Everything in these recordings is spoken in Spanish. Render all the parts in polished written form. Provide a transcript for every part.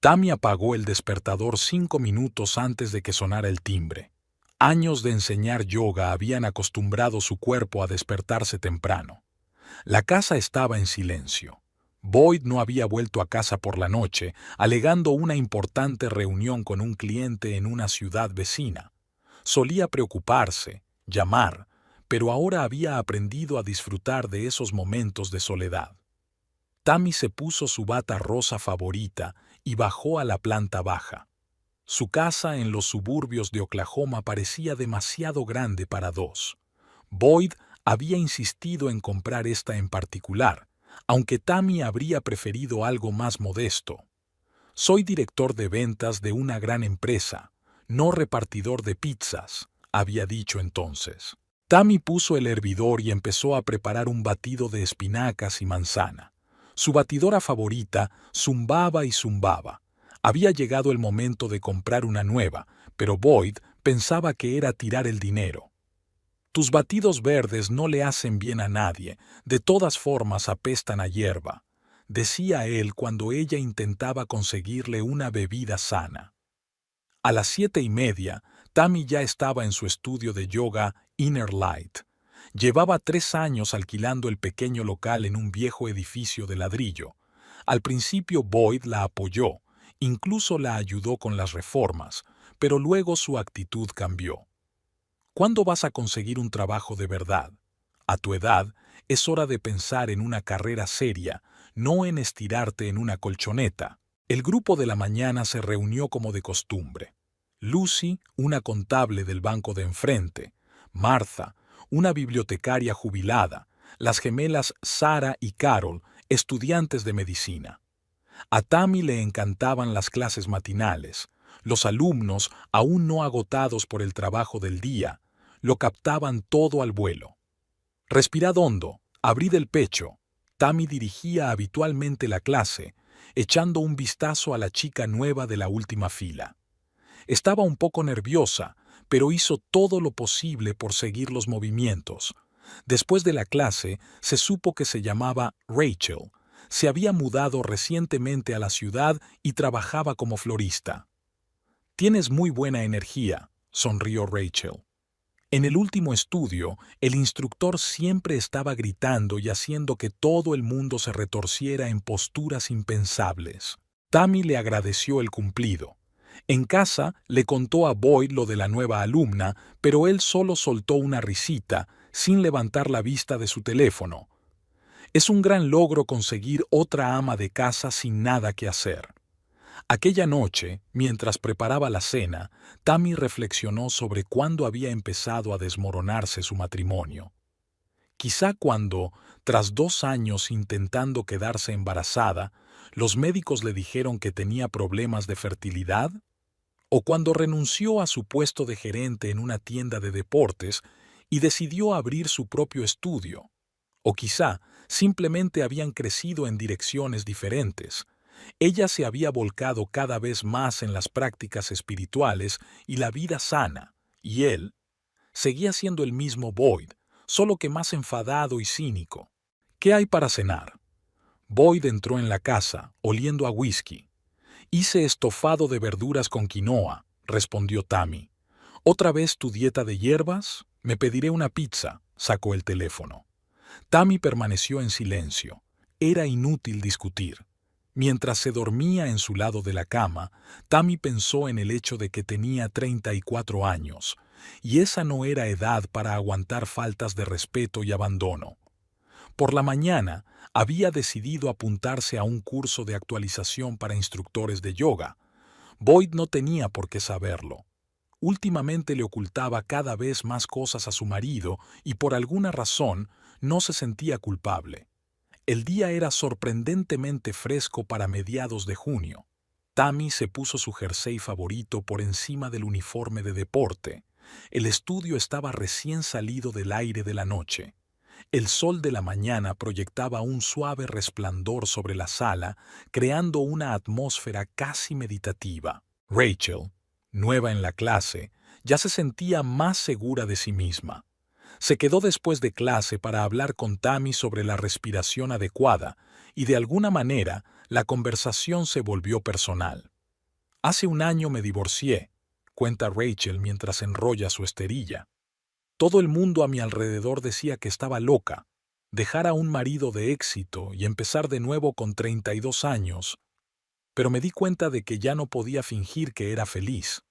Tammy apagó el despertador 5 minutos antes de que sonara el timbre. Años de enseñar yoga habían acostumbrado su cuerpo a despertarse temprano. La casa estaba en silencio. Boyd no había vuelto a casa por la noche, alegando una importante reunión con un cliente en una ciudad vecina. Solía preocuparse, llamar, pero ahora había aprendido a disfrutar de esos momentos de soledad. Tammy se puso su bata rosa favorita y bajó a la planta baja. Su casa en los suburbios de Oklahoma parecía demasiado grande para dos. Boyd había insistido en comprar esta en particular, aunque Tammy habría preferido algo más modesto. «Soy director de ventas de una gran empresa, no repartidor de pizzas», había dicho entonces. Tammy puso el hervidor y empezó a preparar un batido de espinacas y manzana. Su batidora favorita zumbaba y zumbaba. Había llegado el momento de comprar una nueva, pero Boyd pensaba que era tirar el dinero. «Tus batidos verdes no le hacen bien a nadie, de todas formas apestan a hierba», decía él cuando ella intentaba conseguirle una bebida sana. A las 7:30, Tammy ya estaba en su estudio de yoga Inner Light. Llevaba 3 años alquilando el pequeño local en un viejo edificio de ladrillo. Al principio Boyd la apoyó, incluso la ayudó con las reformas, pero luego su actitud cambió. «¿Cuándo vas a conseguir un trabajo de verdad? A tu edad, es hora de pensar en una carrera seria, no en estirarte en una colchoneta». El grupo de la mañana se reunió como de costumbre. Lucy, una contable del banco de enfrente, Martha, una bibliotecaria jubilada, las gemelas Sarah y Carol, estudiantes de medicina. A Tammy le encantaban las clases matinales. Los alumnos, aún no agotados por el trabajo del día, lo captaban todo al vuelo. «Respirad hondo, abrid el pecho». Tammy dirigía habitualmente la clase, echando un vistazo a la chica nueva de la última fila. Estaba un poco nerviosa, pero hizo todo lo posible por seguir los movimientos. Después de la clase, se supo que se llamaba Rachel. Se había mudado recientemente a la ciudad y trabajaba como florista. «Tienes muy buena energía», sonrió Rachel. En el último estudio, el instructor siempre estaba gritando y haciendo que todo el mundo se retorciera en posturas impensables. Tammy le agradeció el cumplido. En casa le contó a Boyd lo de la nueva alumna, pero él solo soltó una risita, sin levantar la vista de su teléfono. Es un gran logro conseguir otra ama de casa sin nada que hacer. Aquella noche, mientras preparaba la cena, Tammy reflexionó sobre cuándo había empezado a desmoronarse su matrimonio. Quizá cuando, tras 2 años intentando quedarse embarazada, los médicos le dijeron que tenía problemas de fertilidad, o cuando renunció a su puesto de gerente en una tienda de deportes y decidió abrir su propio estudio, o quizá simplemente habían crecido en direcciones diferentes. Ella se había volcado cada vez más en las prácticas espirituales y la vida sana, y él seguía siendo el mismo Boyd, solo que más enfadado y cínico. «¿Qué hay para cenar?» Boyd entró en la casa, oliendo a whisky. «Hice estofado de verduras con quinoa», respondió Tammy. «¿Otra vez tu dieta de hierbas? Me pediré una pizza», sacó el teléfono. Tammy permaneció en silencio. Era inútil discutir. Mientras se dormía en su lado de la cama, Tammy pensó en el hecho de que tenía 34 años, y esa no era edad para aguantar faltas de respeto y abandono. Por la mañana, había decidido apuntarse a un curso de actualización para instructores de yoga. Boyd no tenía por qué saberlo. Últimamente le ocultaba cada vez más cosas a su marido y por alguna razón no se sentía culpable. El día era sorprendentemente fresco para mediados de junio. Tammy se puso su jersey favorito por encima del uniforme de deporte. El estudio estaba recién salido del aire de la noche. El sol de la mañana proyectaba un suave resplandor sobre la sala, creando una atmósfera casi meditativa. Rachel, nueva en la clase, ya se sentía más segura de sí misma. Se quedó después de clase para hablar con Tammy sobre la respiración adecuada, y de alguna manera la conversación se volvió personal. Hace un año me divorcié, cuenta Rachel mientras enrolla su esterilla. Todo el mundo a mi alrededor decía que estaba loca. Dejar a un marido de éxito y empezar de nuevo con 32 años. Pero me di cuenta de que ya no podía fingir que era feliz.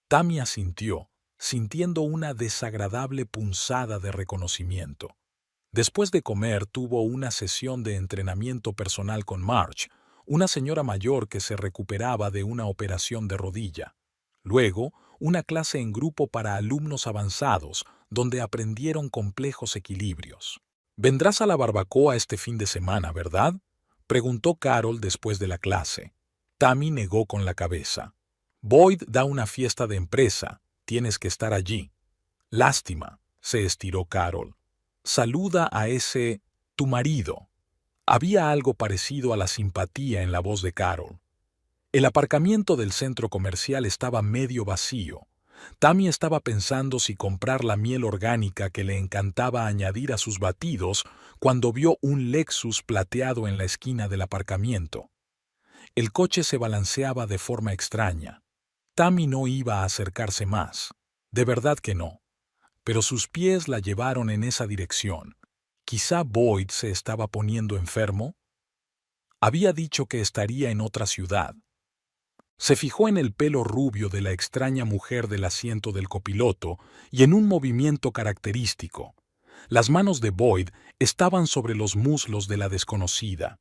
Tammy asintió, sintiendo una desagradable punzada de reconocimiento. Después de comer tuvo una sesión de entrenamiento personal con Marge, una señora mayor que se recuperaba de una operación de rodilla. Luego, una clase en grupo para alumnos avanzados, donde aprendieron complejos equilibrios. «Vendrás a la barbacoa este fin de semana, ¿verdad?», preguntó Carol después de la clase. Tammy negó con la cabeza. «Boyd da una fiesta de empresa. Tienes que estar allí». «Lástima», se estiró Carol. «Saluda a ese... tu marido». Había algo parecido a la simpatía en la voz de Carol. El aparcamiento del centro comercial estaba medio vacío. Tammy estaba pensando si comprar la miel orgánica que le encantaba añadir a sus batidos cuando vio un Lexus plateado en la esquina del aparcamiento. El coche se balanceaba de forma extraña. Tammy no iba a acercarse más. De verdad que no. Pero sus pies la llevaron en esa dirección. Quizá Boyd se estaba poniendo enfermo. Había dicho que estaría en otra ciudad. Se fijó en el pelo rubio de la extraña mujer del asiento del copiloto y en un movimiento característico. Las manos de Boyd estaban sobre los muslos de la desconocida.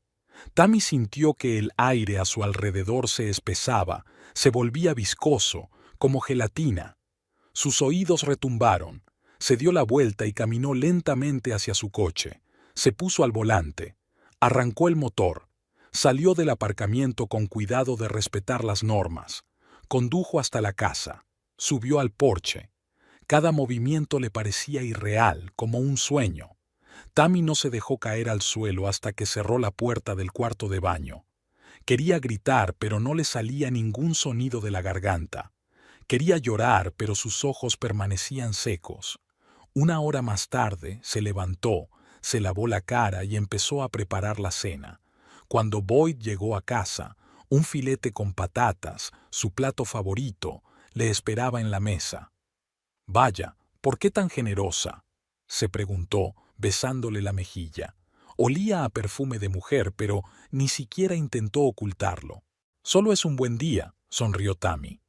Tammy sintió que el aire a su alrededor se espesaba, se volvía viscoso, como gelatina. Sus oídos retumbaron. Se dio la vuelta y caminó lentamente hacia su coche. Se puso al volante. Arrancó el motor. Salió del aparcamiento con cuidado de respetar las normas. Condujo hasta la casa. Subió al porche. Cada movimiento le parecía irreal, como un sueño. Tammy no se dejó caer al suelo hasta que cerró la puerta del cuarto de baño. Quería gritar, pero no le salía ningún sonido de la garganta. Quería llorar, pero sus ojos permanecían secos. Una hora más tarde, se levantó, se lavó la cara y empezó a preparar la cena. Cuando Boyd llegó a casa, un filete con patatas, su plato favorito, le esperaba en la mesa. «Vaya, ¿por qué tan generosa?», se preguntó, besándole la mejilla. Olía a perfume de mujer, pero ni siquiera intentó ocultarlo. «Solo es un buen día», sonrió Tammy.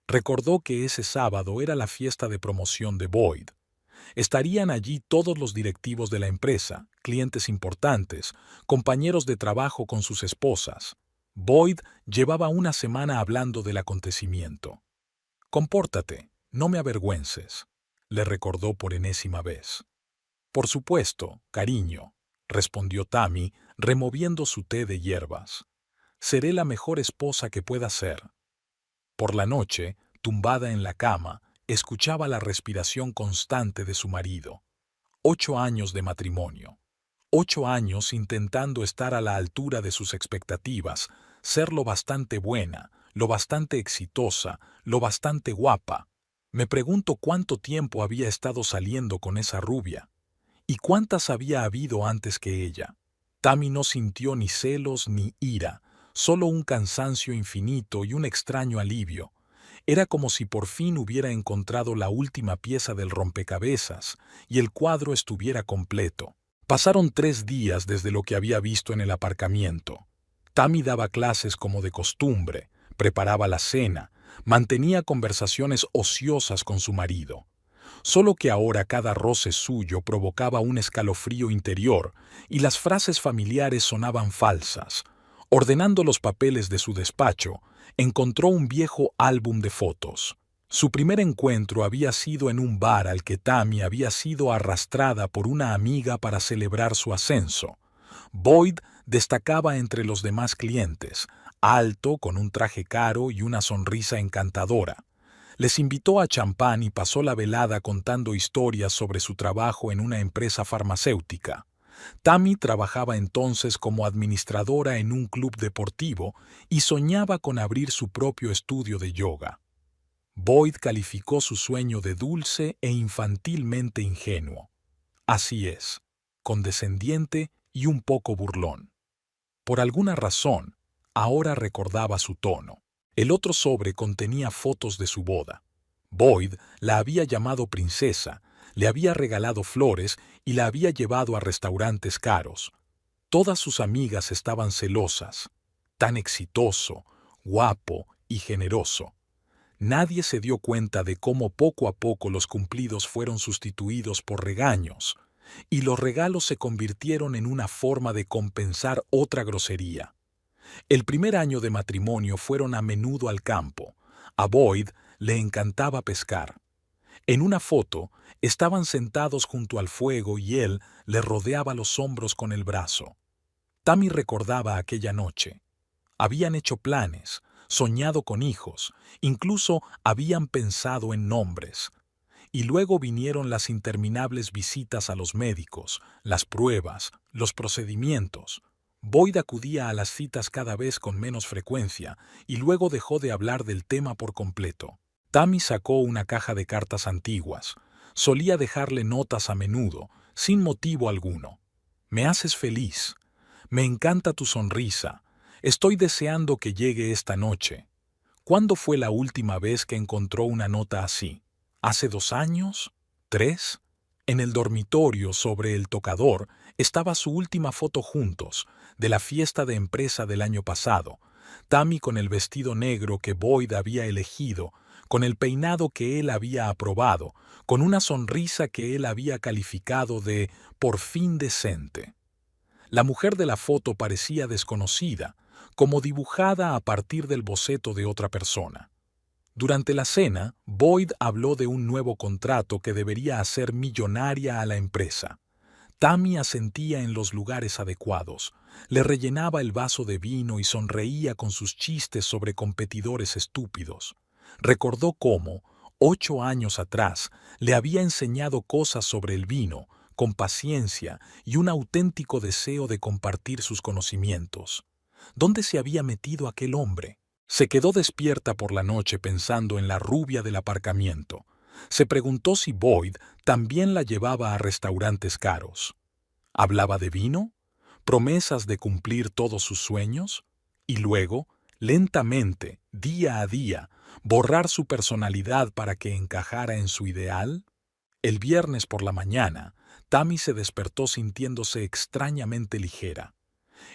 Recordó que ese sábado era la fiesta de promoción de Boyd. Estarían allí todos los directivos de la empresa, clientes importantes, compañeros de trabajo con sus esposas. Boyd llevaba una semana hablando del acontecimiento. «Compórtate, no me avergüences», le recordó por enésima vez. «Por supuesto, cariño», respondió Tammy, removiendo su té de hierbas. «Seré la mejor esposa que pueda ser». Por la noche, tumbada en la cama, escuchaba la respiración constante de su marido. 8 años de matrimonio. 8 años intentando estar a la altura de sus expectativas, ser lo bastante buena, lo bastante exitosa, lo bastante guapa. Me pregunto cuánto tiempo había estado saliendo con esa rubia. ¿Y cuántas había habido antes que ella? Tammy no sintió ni celos ni ira, solo un cansancio infinito y un extraño alivio. Era como si por fin hubiera encontrado la última pieza del rompecabezas y el cuadro estuviera completo. Pasaron 3 días desde lo que había visto en el aparcamiento. Tammy daba clases como de costumbre, preparaba la cena, mantenía conversaciones ociosas con su marido. Solo que ahora cada roce suyo provocaba un escalofrío interior y las frases familiares sonaban falsas. Ordenando los papeles de su despacho, encontró un viejo álbum de fotos. Su primer encuentro había sido en un bar al que Tammy había sido arrastrada por una amiga para celebrar su ascenso. Boyd destacaba entre los demás clientes, alto, con un traje caro y una sonrisa encantadora. Les invitó a champán y pasó la velada contando historias sobre su trabajo en una empresa farmacéutica. Tammy trabajaba entonces como administradora en un club deportivo y soñaba con abrir su propio estudio de yoga. Boyd calificó su sueño de dulce e infantilmente ingenuo. Así es, condescendiente y un poco burlón. Por alguna razón, ahora recordaba su tono. El otro sobre contenía fotos de su boda. Boyd la había llamado princesa, le había regalado flores y la había llevado a restaurantes caros. Todas sus amigas estaban celosas. Tan exitoso, guapo y generoso. Nadie se dio cuenta de cómo poco a poco los cumplidos fueron sustituidos por regaños, y los regalos se convirtieron en una forma de compensar otra grosería. El primer año de matrimonio fueron a menudo al campo. A Boyd le encantaba pescar. En una foto, estaban sentados junto al fuego y él le rodeaba los hombros con el brazo. Tammy recordaba aquella noche. Habían hecho planes, soñado con hijos, incluso habían pensado en nombres. Y luego vinieron las interminables visitas a los médicos, las pruebas, los procedimientos. Boyd acudía a las citas cada vez con menos frecuencia y luego dejó de hablar del tema por completo. Tammy sacó una caja de cartas antiguas. Solía dejarle notas a menudo, sin motivo alguno. «Me haces feliz. Me encanta tu sonrisa. Estoy deseando que llegue esta noche». ¿Cuándo fue la última vez que encontró una nota así? ¿Hace 2 años? ¿3? En el dormitorio, sobre el tocador, estaba su última foto juntos, de la fiesta de empresa del año pasado. Tammy con el vestido negro que Boyd había elegido, con el peinado que él había aprobado, con una sonrisa que él había calificado de por fin decente. La mujer de la foto parecía desconocida, como dibujada a partir del boceto de otra persona. Durante la cena, Boyd habló de un nuevo contrato que debería hacer millonaria a la empresa. Tammy asentía en los lugares adecuados, le rellenaba el vaso de vino y sonreía con sus chistes sobre competidores estúpidos. Recordó cómo, 8 años atrás, le había enseñado cosas sobre el vino, con paciencia y un auténtico deseo de compartir sus conocimientos. ¿Dónde se había metido aquel hombre? Se quedó despierta por la noche pensando en la rubia del aparcamiento. Se preguntó si Boyd también la llevaba a restaurantes caros. ¿Hablaba de vino? ¿Promesas de cumplir todos sus sueños? Y luego, lentamente, día a día, borrar su personalidad para que encajara en su ideal. El viernes por la mañana, Tammy se despertó sintiéndose extrañamente ligera.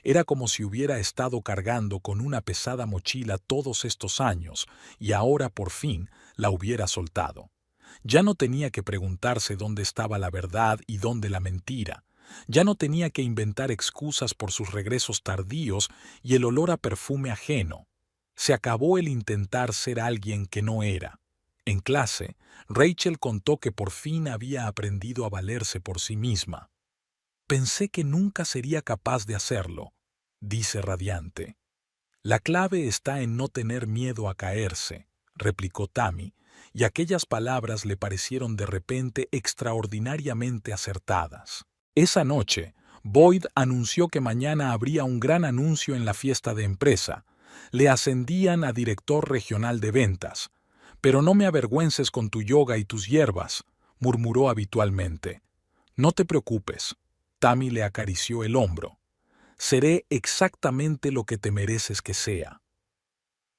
Era como si hubiera estado cargando con una pesada mochila todos estos años y ahora por fin la hubiera soltado. Ya no tenía que preguntarse dónde estaba la verdad y dónde la mentira. Ya no tenía que inventar excusas por sus regresos tardíos y el olor a perfume ajeno. Se acabó el intentar ser alguien que no era. En clase, Rachel contó que por fin había aprendido a valerse por sí misma. «Pensé que nunca sería capaz de hacerlo», dice radiante. «La clave está en no tener miedo a caerse», replicó Tammy, y aquellas palabras le parecieron de repente extraordinariamente acertadas. Esa noche, Boyd anunció que mañana habría un gran anuncio en la fiesta de empresa. Le ascendían a director regional de ventas. «Pero no me avergüences con tu yoga y tus hierbas», murmuró habitualmente. «No te preocupes». Tammy le acarició el hombro. «Seré exactamente lo que te mereces que sea».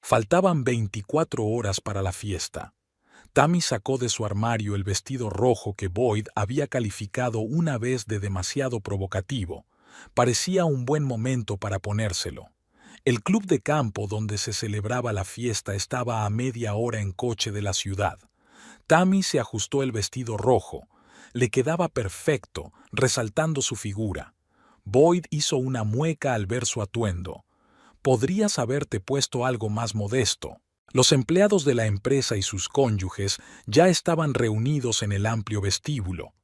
Faltaban 24 horas para la fiesta. Tammy sacó de su armario el vestido rojo que Boyd había calificado una vez de demasiado provocativo. Parecía un buen momento para ponérselo. El club de campo donde se celebraba la fiesta estaba a media hora en coche de la ciudad. Tammy se ajustó el vestido rojo. Le quedaba perfecto, resaltando su figura. Boyd hizo una mueca al ver su atuendo. «Podrías haberte puesto algo más modesto». Los empleados de la empresa y sus cónyuges ya estaban reunidos en el amplio vestíbulo.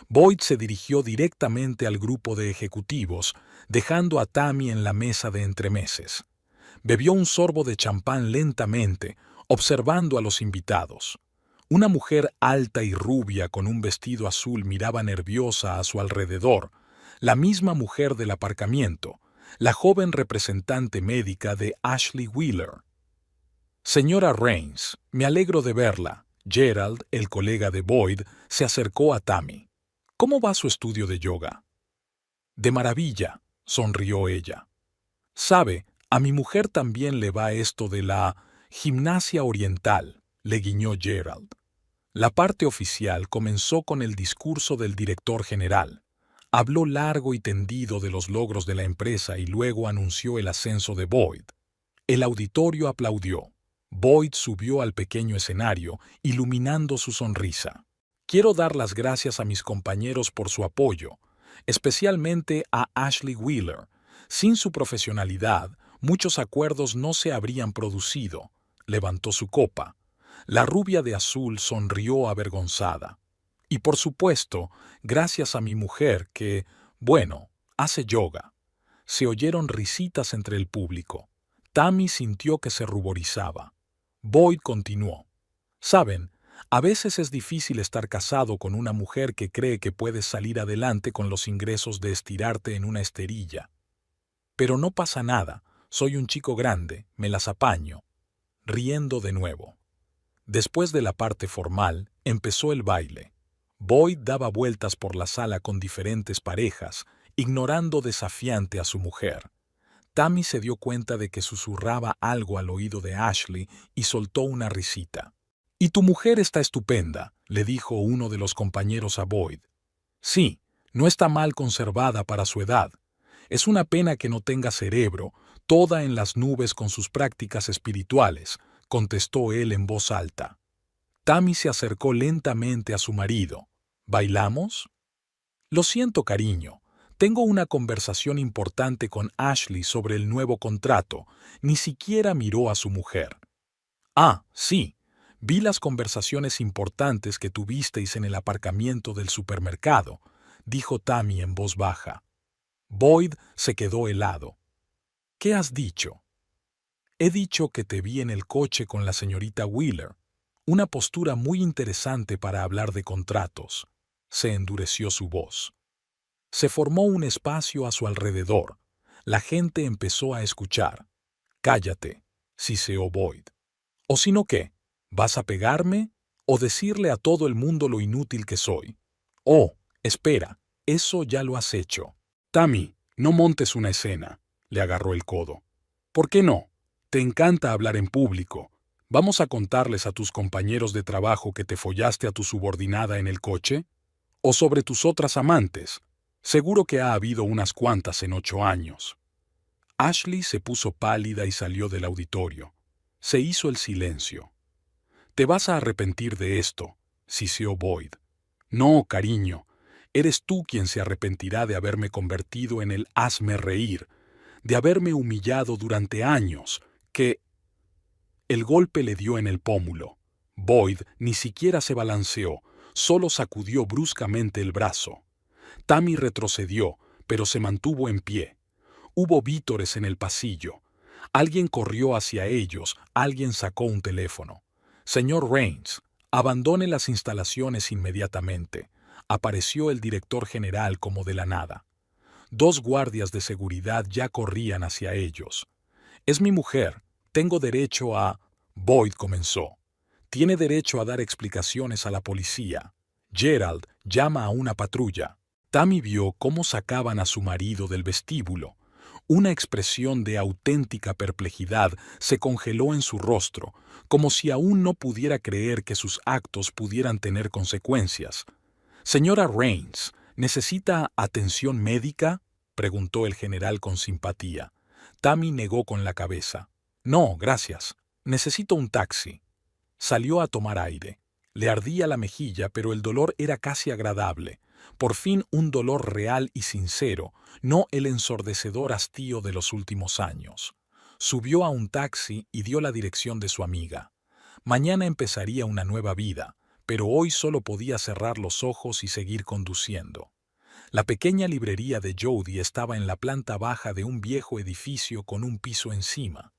Boyd se dirigió directamente al grupo de ejecutivos, dejando a Tammy en la mesa de entremeses. Bebió un sorbo de champán lentamente, observando a los invitados. Una mujer alta y rubia con un vestido azul miraba nerviosa a su alrededor, la misma mujer del aparcamiento, la joven representante médica de Ashley Wheeler. «Señora Rains, me alegro de verla». Gerald, el colega de Boyd, se acercó a Tammy. «¿Cómo va su estudio de yoga?» «De maravilla», sonrió ella. «Sabe, a mi mujer también le va esto de la Gimnasia Oriental, le guiñó Gerald. La parte oficial comenzó con el discurso del director general. Habló largo y tendido de los logros de la empresa y luego anunció el ascenso de Boyd. El auditorio aplaudió. Boyd subió al pequeño escenario, iluminando su sonrisa. Quiero dar las gracias a mis compañeros por su apoyo, especialmente a Ashley Wheeler. Sin su profesionalidad, muchos acuerdos no se habrían producido. Levantó su copa. La rubia de azul sonrió avergonzada. Y por supuesto, gracias a mi mujer que, bueno, hace yoga. Se oyeron risitas entre el público. Tammy sintió que se ruborizaba. Boyd continuó. Saben, a veces es difícil estar casado con una mujer que cree que puedes salir adelante con los ingresos de estirarte en una esterilla. Pero no pasa nada, soy un chico grande, me las apaño. Riendo de nuevo. Después de la parte formal, empezó el baile. Boyd daba vueltas por la sala con diferentes parejas, ignorando desafiante a su mujer. Tammy se dio cuenta de que susurraba algo al oído de Ashley y soltó una risita. «Y tu mujer está estupenda», le dijo uno de los compañeros a Boyd. «Sí, no está mal conservada para su edad. Es una pena que no tenga cerebro, toda en las nubes con sus prácticas espirituales», contestó él en voz alta. Tammy se acercó lentamente a su marido. «¿Bailamos?» «Lo siento, cariño. Tengo una conversación importante con Ashley sobre el nuevo contrato». Ni siquiera miró a su mujer. «Ah, sí. Vi las conversaciones importantes que tuvisteis en el aparcamiento del supermercado», dijo Tammy en voz baja. Boyd se quedó helado. «¿Qué has dicho?» «He dicho que te vi en el coche con la señorita Wheeler. Una postura muy interesante para hablar de contratos». Se endureció su voz. Se formó un espacio a su alrededor. La gente empezó a escuchar. «Cállate», siseó Boyd. «¿O si no qué? ¿Vas a pegarme? ¿O decirle a todo el mundo lo inútil que soy?» «Oh, espera, eso ya lo has hecho». «Tammy, no montes una escena», le agarró el codo. «¿Por qué no? Te encanta hablar en público. ¿Vamos a contarles a tus compañeros de trabajo que te follaste a tu subordinada en el coche? ¿O sobre tus otras amantes? Seguro que ha habido unas cuantas en 8 años». Ashley se puso pálida y salió del auditorio. Se hizo el silencio. «Te vas a arrepentir de esto», siseó Boyd. «No, cariño, eres tú quien se arrepentirá de haberme convertido en el hazme reír, de haberme humillado durante años, que...» El golpe le dio en el pómulo. Boyd ni siquiera se balanceó, solo sacudió bruscamente el brazo. Tammy retrocedió, pero se mantuvo en pie. Hubo vítores en el pasillo. Alguien corrió hacia ellos, alguien sacó un teléfono. «Señor Rains, abandone las instalaciones inmediatamente», apareció el director general como de la nada. 2 guardias de seguridad ya corrían hacia ellos. «Es mi mujer. Tengo derecho a...» Boyd comenzó. «Tiene derecho a dar explicaciones a la policía. Gerald, llama a una patrulla». Tammy vio cómo sacaban a su marido del vestíbulo. Una expresión de auténtica perplejidad se congeló en su rostro, como si aún no pudiera creer que sus actos pudieran tener consecuencias. «Señora Rains, ¿necesita atención médica?», preguntó el general con simpatía. Tammy negó con la cabeza. «No, gracias. Necesito un taxi». Salió a tomar aire. Le ardía la mejilla, pero el dolor era casi agradable. Por fin un dolor real y sincero, no el ensordecedor hastío de los últimos años. Subió a un taxi y dio la dirección de su amiga. Mañana empezaría una nueva vida, pero hoy solo podía cerrar los ojos y seguir conduciendo. La pequeña librería de Jody estaba en la planta baja de un viejo edificio con un piso encima.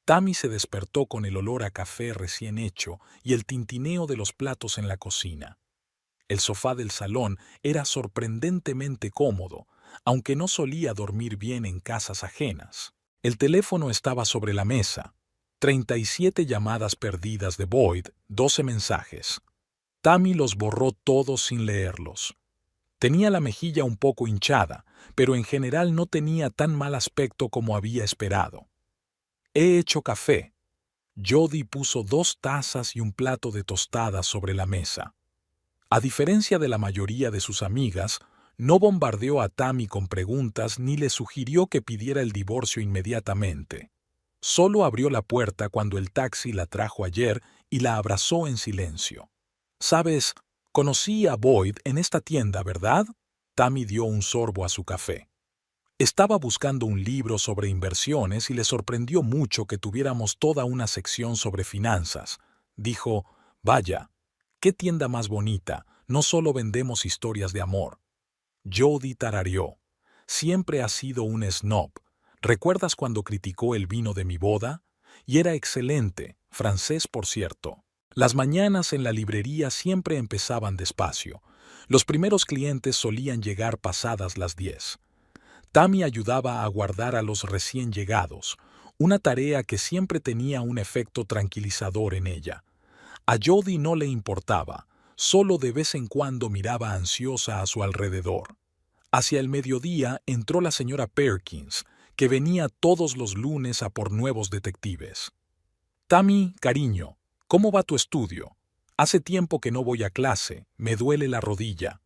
Tammy se despertó con el olor a café recién hecho y el tintineo de los platos en la cocina. El sofá del salón era sorprendentemente cómodo, aunque no solía dormir bien en casas ajenas. El teléfono estaba sobre la mesa. 37 llamadas perdidas de Boyd, 12 mensajes. Tammy los borró todos sin leerlos. Tenía la mejilla un poco hinchada, pero en general no tenía tan mal aspecto como había esperado. «He hecho café». Jody puso 2 tazas y un plato de tostadas sobre la mesa. A diferencia de la mayoría de sus amigas, no bombardeó a Tammy con preguntas ni le sugirió que pidiera el divorcio inmediatamente. Solo abrió la puerta cuando el taxi la trajo ayer y la abrazó en silencio. «Sabes, conocí a Boyd en esta tienda, ¿verdad?». Tammy dio un sorbo a su café. Estaba buscando un libro sobre inversiones y le sorprendió mucho que tuviéramos toda una sección sobre finanzas. Dijo, «Vaya, qué tienda más bonita, no solo vendemos historias de amor». Jody tarareó, «Siempre ha sido un snob. ¿Recuerdas cuando criticó el vino de mi boda? Y era excelente, francés por cierto». Las mañanas en la librería siempre empezaban despacio. Los primeros clientes solían llegar pasadas las 10. Tammy ayudaba a guardar a los recién llegados, una tarea que siempre tenía un efecto tranquilizador en ella. A Jody no le importaba, solo de vez en cuando miraba ansiosa a su alrededor. Hacia el mediodía entró la señora Perkins, que venía todos los lunes a por nuevos detectives. «Tammy, cariño, ¿cómo va tu estudio? Hace tiempo que no voy a clase, me duele la rodilla».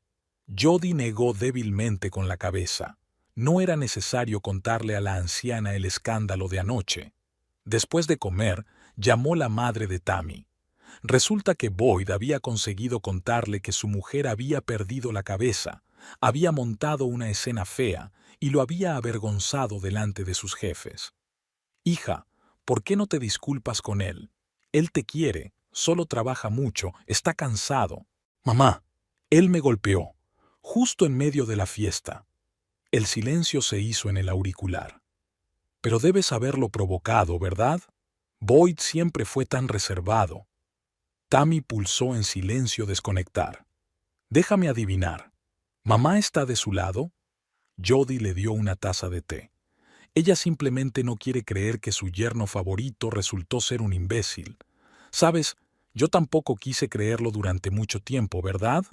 Jody negó débilmente con la cabeza. No era necesario contarle a la anciana el escándalo de anoche. Después de comer, llamó la madre de Tammy. Resulta que Boyd había conseguido contarle que su mujer había perdido la cabeza, había montado una escena fea y lo había avergonzado delante de sus jefes. «Hija, ¿por qué no te disculpas con él? Él te quiere, solo trabaja mucho, está cansado». «Mamá, él me golpeó, justo en medio de la fiesta». El silencio se hizo en el auricular. «Pero debes haberlo provocado, ¿verdad? Boyd siempre fue tan reservado». Tammy pulsó en silencio desconectar. «Déjame adivinar. ¿Mamá está de su lado?». Jody le dio una taza de té. Ella simplemente no quiere creer que su yerno favorito resultó ser un imbécil. «Sabes, yo tampoco quise creerlo durante mucho tiempo, ¿verdad?».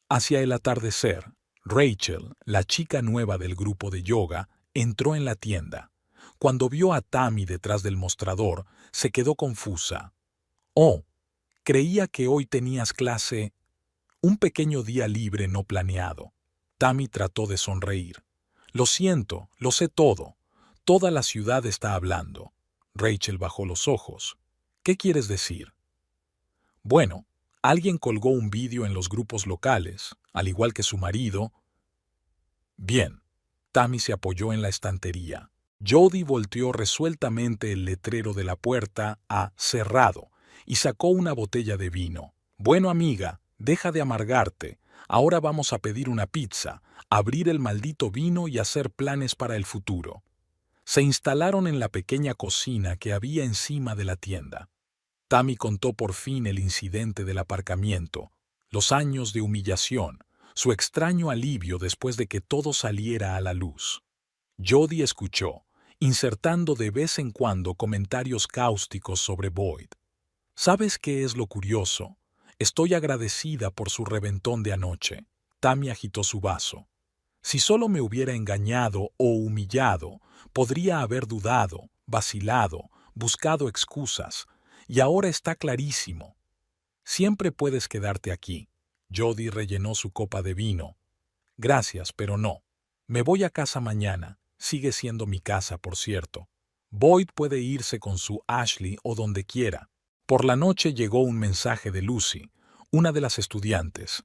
Hacia el atardecer, Rachel, la chica nueva del grupo de yoga, entró en la tienda. Cuando vio a Tammy detrás del mostrador, se quedó confusa. «Oh, creía que hoy tenías clase». «Un pequeño día libre no planeado». Tammy trató de sonreír. «Lo siento, lo sé todo. Toda la ciudad está hablando». Rachel bajó los ojos. «¿Qué quieres decir?». «Bueno, alguien colgó un vídeo en los grupos locales, al igual que su marido». «Bien». Tammy se apoyó en la estantería. Jody volteó resueltamente el letrero de la puerta a «cerrado» y sacó una botella de vino. «Bueno, amiga, deja de amargarte. Ahora vamos a pedir una pizza, abrir el maldito vino y hacer planes para el futuro». Se instalaron en la pequeña cocina que había encima de la tienda. Tammy contó por fin el incidente del aparcamiento, los años de humillación, su extraño alivio después de que todo saliera a la luz. Jody escuchó, insertando de vez en cuando comentarios cáusticos sobre Boyd. «¿Sabes qué es lo curioso? Estoy agradecida por su reventón de anoche». Tammy agitó su vaso. «Si solo me hubiera engañado o humillado, podría haber dudado, vacilado, buscado excusas, y ahora está clarísimo. Siempre puedes quedarte aquí». Jody rellenó su copa de vino. «Gracias, pero no. Me voy a casa mañana. Sigue siendo mi casa, por cierto. Boyd puede irse con su Ashley o donde quiera». Por la noche llegó un mensaje de Lucy, una de las estudiantes.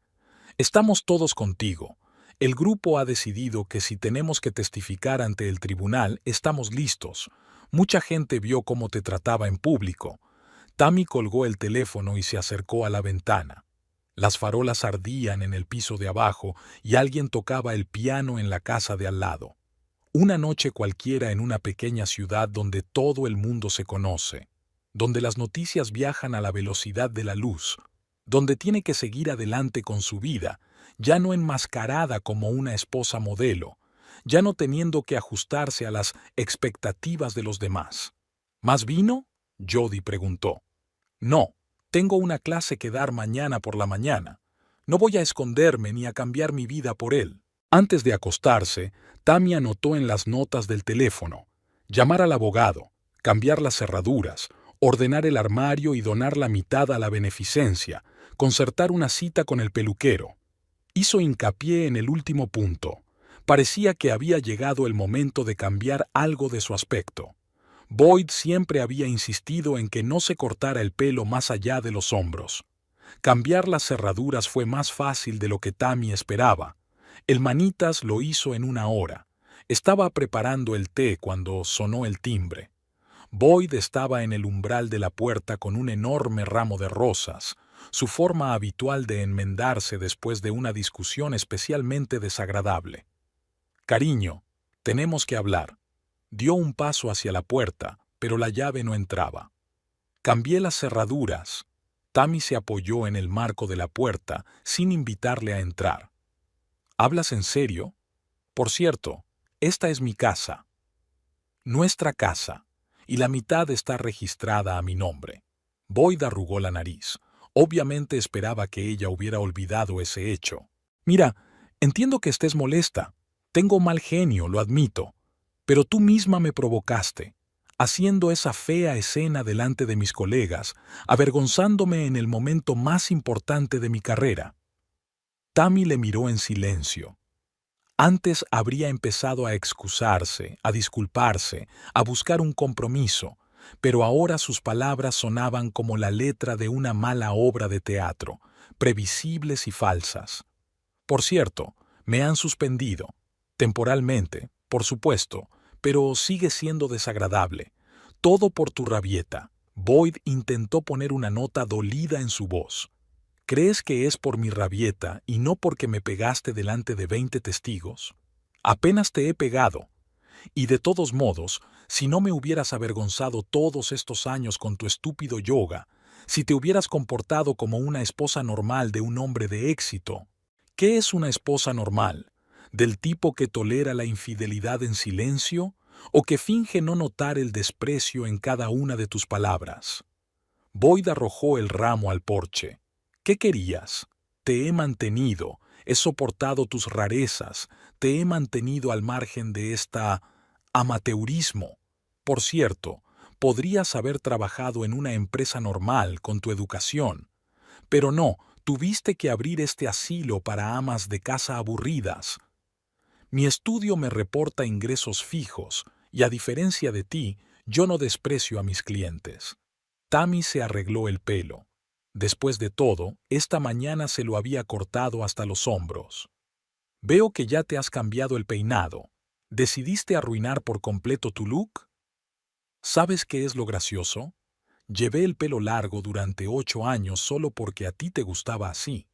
«Estamos todos contigo. El grupo ha decidido que si tenemos que testificar ante el tribunal, estamos listos. Mucha gente vio cómo te trataba en público». Tammy colgó el teléfono y se acercó a la ventana. Las farolas ardían en el piso de abajo y alguien tocaba el piano en la casa de al lado. Una noche cualquiera en una pequeña ciudad donde todo el mundo se conoce, donde las noticias viajan a la velocidad de la luz, donde tiene que seguir adelante con su vida, ya no enmascarada como una esposa modelo, ya no teniendo que ajustarse a las expectativas de los demás. ¿Más vino?», Jody preguntó. «No, tengo una clase que dar mañana por la mañana. No voy a esconderme ni a cambiar mi vida por él». Antes de acostarse, Tammy anotó en las notas del teléfono: llamar al abogado, cambiar las cerraduras, ordenar el armario y donar la mitad a la beneficencia, concertar una cita con el peluquero. Hizo hincapié en el último punto. Parecía que había llegado el momento de cambiar algo de su aspecto. Boyd siempre había insistido en que no se cortara el pelo más allá de los hombros. Cambiar las cerraduras fue más fácil de lo que Tammy esperaba. El manitas lo hizo en una hora. Estaba preparando el té cuando sonó el timbre. Boyd estaba en el umbral de la puerta con un enorme ramo de rosas, su forma habitual de enmendarse después de una discusión especialmente desagradable. «Cariño, tenemos que hablar». Dio un paso hacia la puerta, pero la llave no entraba. Cambié las cerraduras. Tammy se apoyó en el marco de la puerta sin invitarle a entrar. ¿Hablas en serio? Por cierto, esta es mi casa. Nuestra casa. Y la mitad está registrada a mi nombre. Boyd arrugó la nariz. Obviamente esperaba que ella hubiera olvidado ese hecho. Mira, entiendo que estés molesta. Tengo mal genio, lo admito. Pero tú misma me provocaste, haciendo esa fea escena delante de mis colegas, avergonzándome en el momento más importante de mi carrera. Tammy le miró en silencio. Antes habría empezado a excusarse, a disculparse, a buscar un compromiso, pero ahora sus palabras sonaban como la letra de una mala obra de teatro, previsibles y falsas. Por cierto, me han suspendido, temporalmente, por supuesto, pero sigue siendo desagradable. Todo por tu rabieta. Boyd intentó poner una nota dolida en su voz. ¿Crees que es por mi rabieta y no porque me pegaste delante de 20 testigos? Apenas te he pegado. Y de todos modos, si no me hubieras avergonzado todos estos años con tu estúpido yoga, si te hubieras comportado como una esposa normal de un hombre de éxito. ¿Qué es una esposa normal? ¿Del tipo que tolera la infidelidad en silencio o que finge no notar el desprecio en cada una de tus palabras? Boyd arrojó el ramo al porche. ¿Qué querías? Te he mantenido, he soportado tus rarezas, te he mantenido al margen de esta amateurismo. Por cierto, podrías haber trabajado en una empresa normal con tu educación. Pero no, tuviste que abrir este asilo para amas de casa aburridas. Mi estudio me reporta ingresos fijos, y a diferencia de ti, yo no desprecio a mis clientes. Tammy se arregló el pelo. Después de todo, esta mañana se lo había cortado hasta los hombros. Veo que ya te has cambiado el peinado. ¿Decidiste arruinar por completo tu look? ¿Sabes qué es lo gracioso? Llevé el pelo largo durante 8 años solo porque a ti te gustaba así,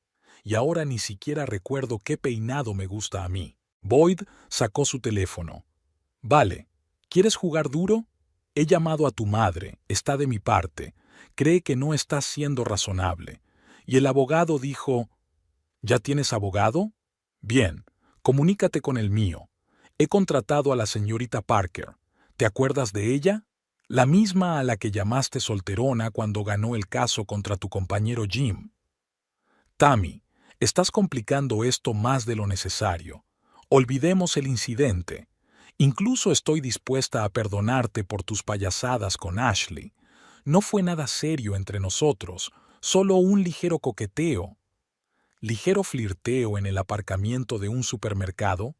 y ahora ni siquiera recuerdo qué peinado me gusta a mí. Boyd sacó su teléfono. Vale, ¿quieres jugar duro? He llamado a tu madre, está de mi parte, cree que no estás siendo razonable. Y el abogado dijo, ¿ya tienes abogado? Bien, comunícate con el mío. He contratado a la señorita Parker. ¿Te acuerdas de ella? La misma a la que llamaste solterona cuando ganó el caso contra tu compañero Jim. Tammy, estás complicando esto más de lo necesario. Olvidemos el incidente. Incluso estoy dispuesta a perdonarte por tus payasadas con Ashley. No fue nada serio entre nosotros, solo un ligero coqueteo. Ligero flirteo en el aparcamiento de un supermercado,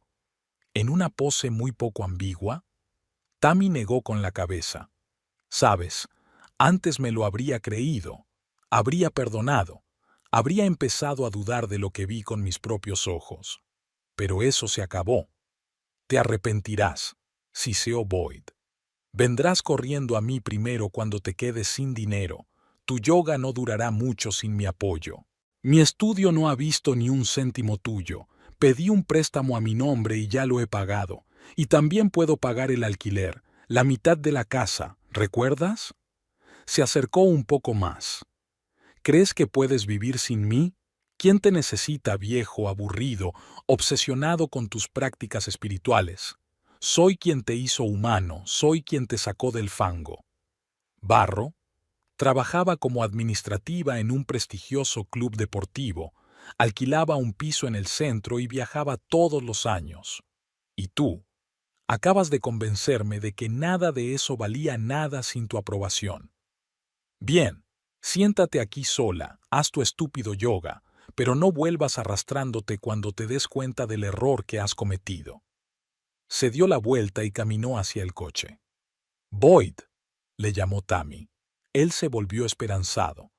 en una pose muy poco ambigua. Tammy negó con la cabeza. Sabes, antes me lo habría creído, habría perdonado, habría empezado a dudar de lo que vi con mis propios ojos. Pero eso se acabó. Te arrepentirás, siseó Boyd. Vendrás corriendo a mí primero cuando te quedes sin dinero. Tu yoga no durará mucho sin mi apoyo. Mi estudio no ha visto ni un céntimo tuyo. Pedí un préstamo a mi nombre y ya lo he pagado. Y también puedo pagar el alquiler, la mitad de la casa, ¿recuerdas? Se acercó un poco más. ¿Crees que puedes vivir sin mí? ¿Quién te necesita, viejo, aburrido, obsesionado con tus prácticas espirituales? Soy quien te hizo humano, soy quien te sacó del fango. Barro trabajaba como administrativa en un prestigioso club deportivo, alquilaba un piso en el centro y viajaba todos los años. Y tú, acabas de convencerme de que nada de eso valía nada sin tu aprobación. Bien, siéntate aquí sola, haz tu estúpido yoga, pero no vuelvas arrastrándote cuando te des cuenta del error que has cometido. Se dio la vuelta y caminó hacia el coche. Boyd, le llamó Tammy. Él se volvió esperanzado.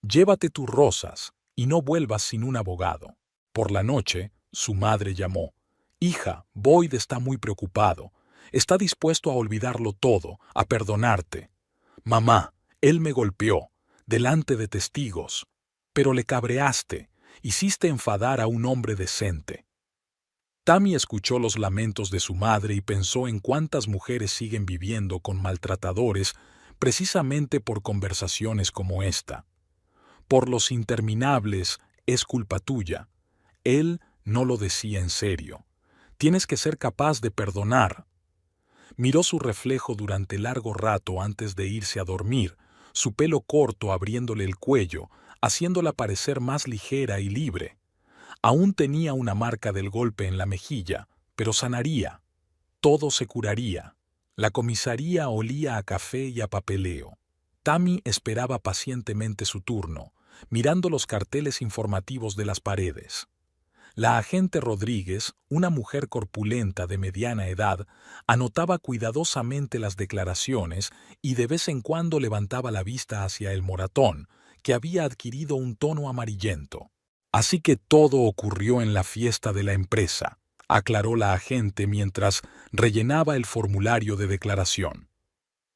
Llévate tus rosas y no vuelvas sin un abogado. Por la noche, su madre llamó. Hija, Boyd está muy preocupado. Está dispuesto a olvidarlo todo, a perdonarte. Mamá, él me golpeó, delante de testigos. Pero le cabreaste, hiciste enfadar a un hombre decente. Tammy escuchó los lamentos de su madre y pensó en cuántas mujeres siguen viviendo con maltratadores precisamente por conversaciones como esta. Por los interminables, es culpa tuya. Él no lo decía en serio. Tienes que ser capaz de perdonar. Miró su reflejo durante largo rato antes de irse a dormir, su pelo corto abriéndole el cuello, haciéndola parecer más ligera y libre. Aún tenía una marca del golpe en la mejilla, pero sanaría. Todo se curaría. La comisaría olía a café y a papeleo. Tammy esperaba pacientemente su turno, mirando los carteles informativos de las paredes. La agente Rodríguez, una mujer corpulenta de mediana edad, anotaba cuidadosamente las declaraciones y de vez en cuando levantaba la vista hacia el moratón, que había adquirido un tono amarillento. Así que todo ocurrió en la fiesta de la empresa, aclaró la agente mientras rellenaba el formulario de declaración.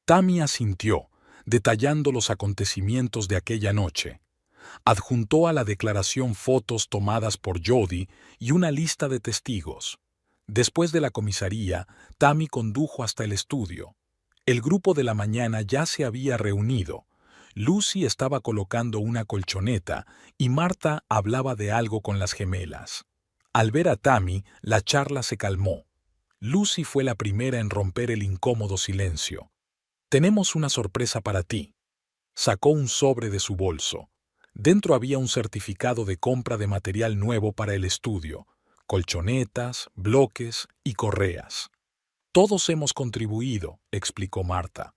Tammy asintió, detallando los acontecimientos de aquella noche. Adjuntó a la declaración fotos tomadas por Jody y una lista de testigos. Después de la comisaría, Tammy condujo hasta el estudio. El grupo de la mañana ya se había reunido. Lucy estaba colocando una colchoneta y Marta hablaba de algo con las gemelas. Al ver a Tammy, la charla se calmó. Lucy fue la primera en romper el incómodo silencio. «Tenemos una sorpresa para ti». Sacó un sobre de su bolso. Dentro había un certificado de compra de material nuevo para el estudio, colchonetas, bloques y correas. «Todos hemos contribuido», explicó Marta.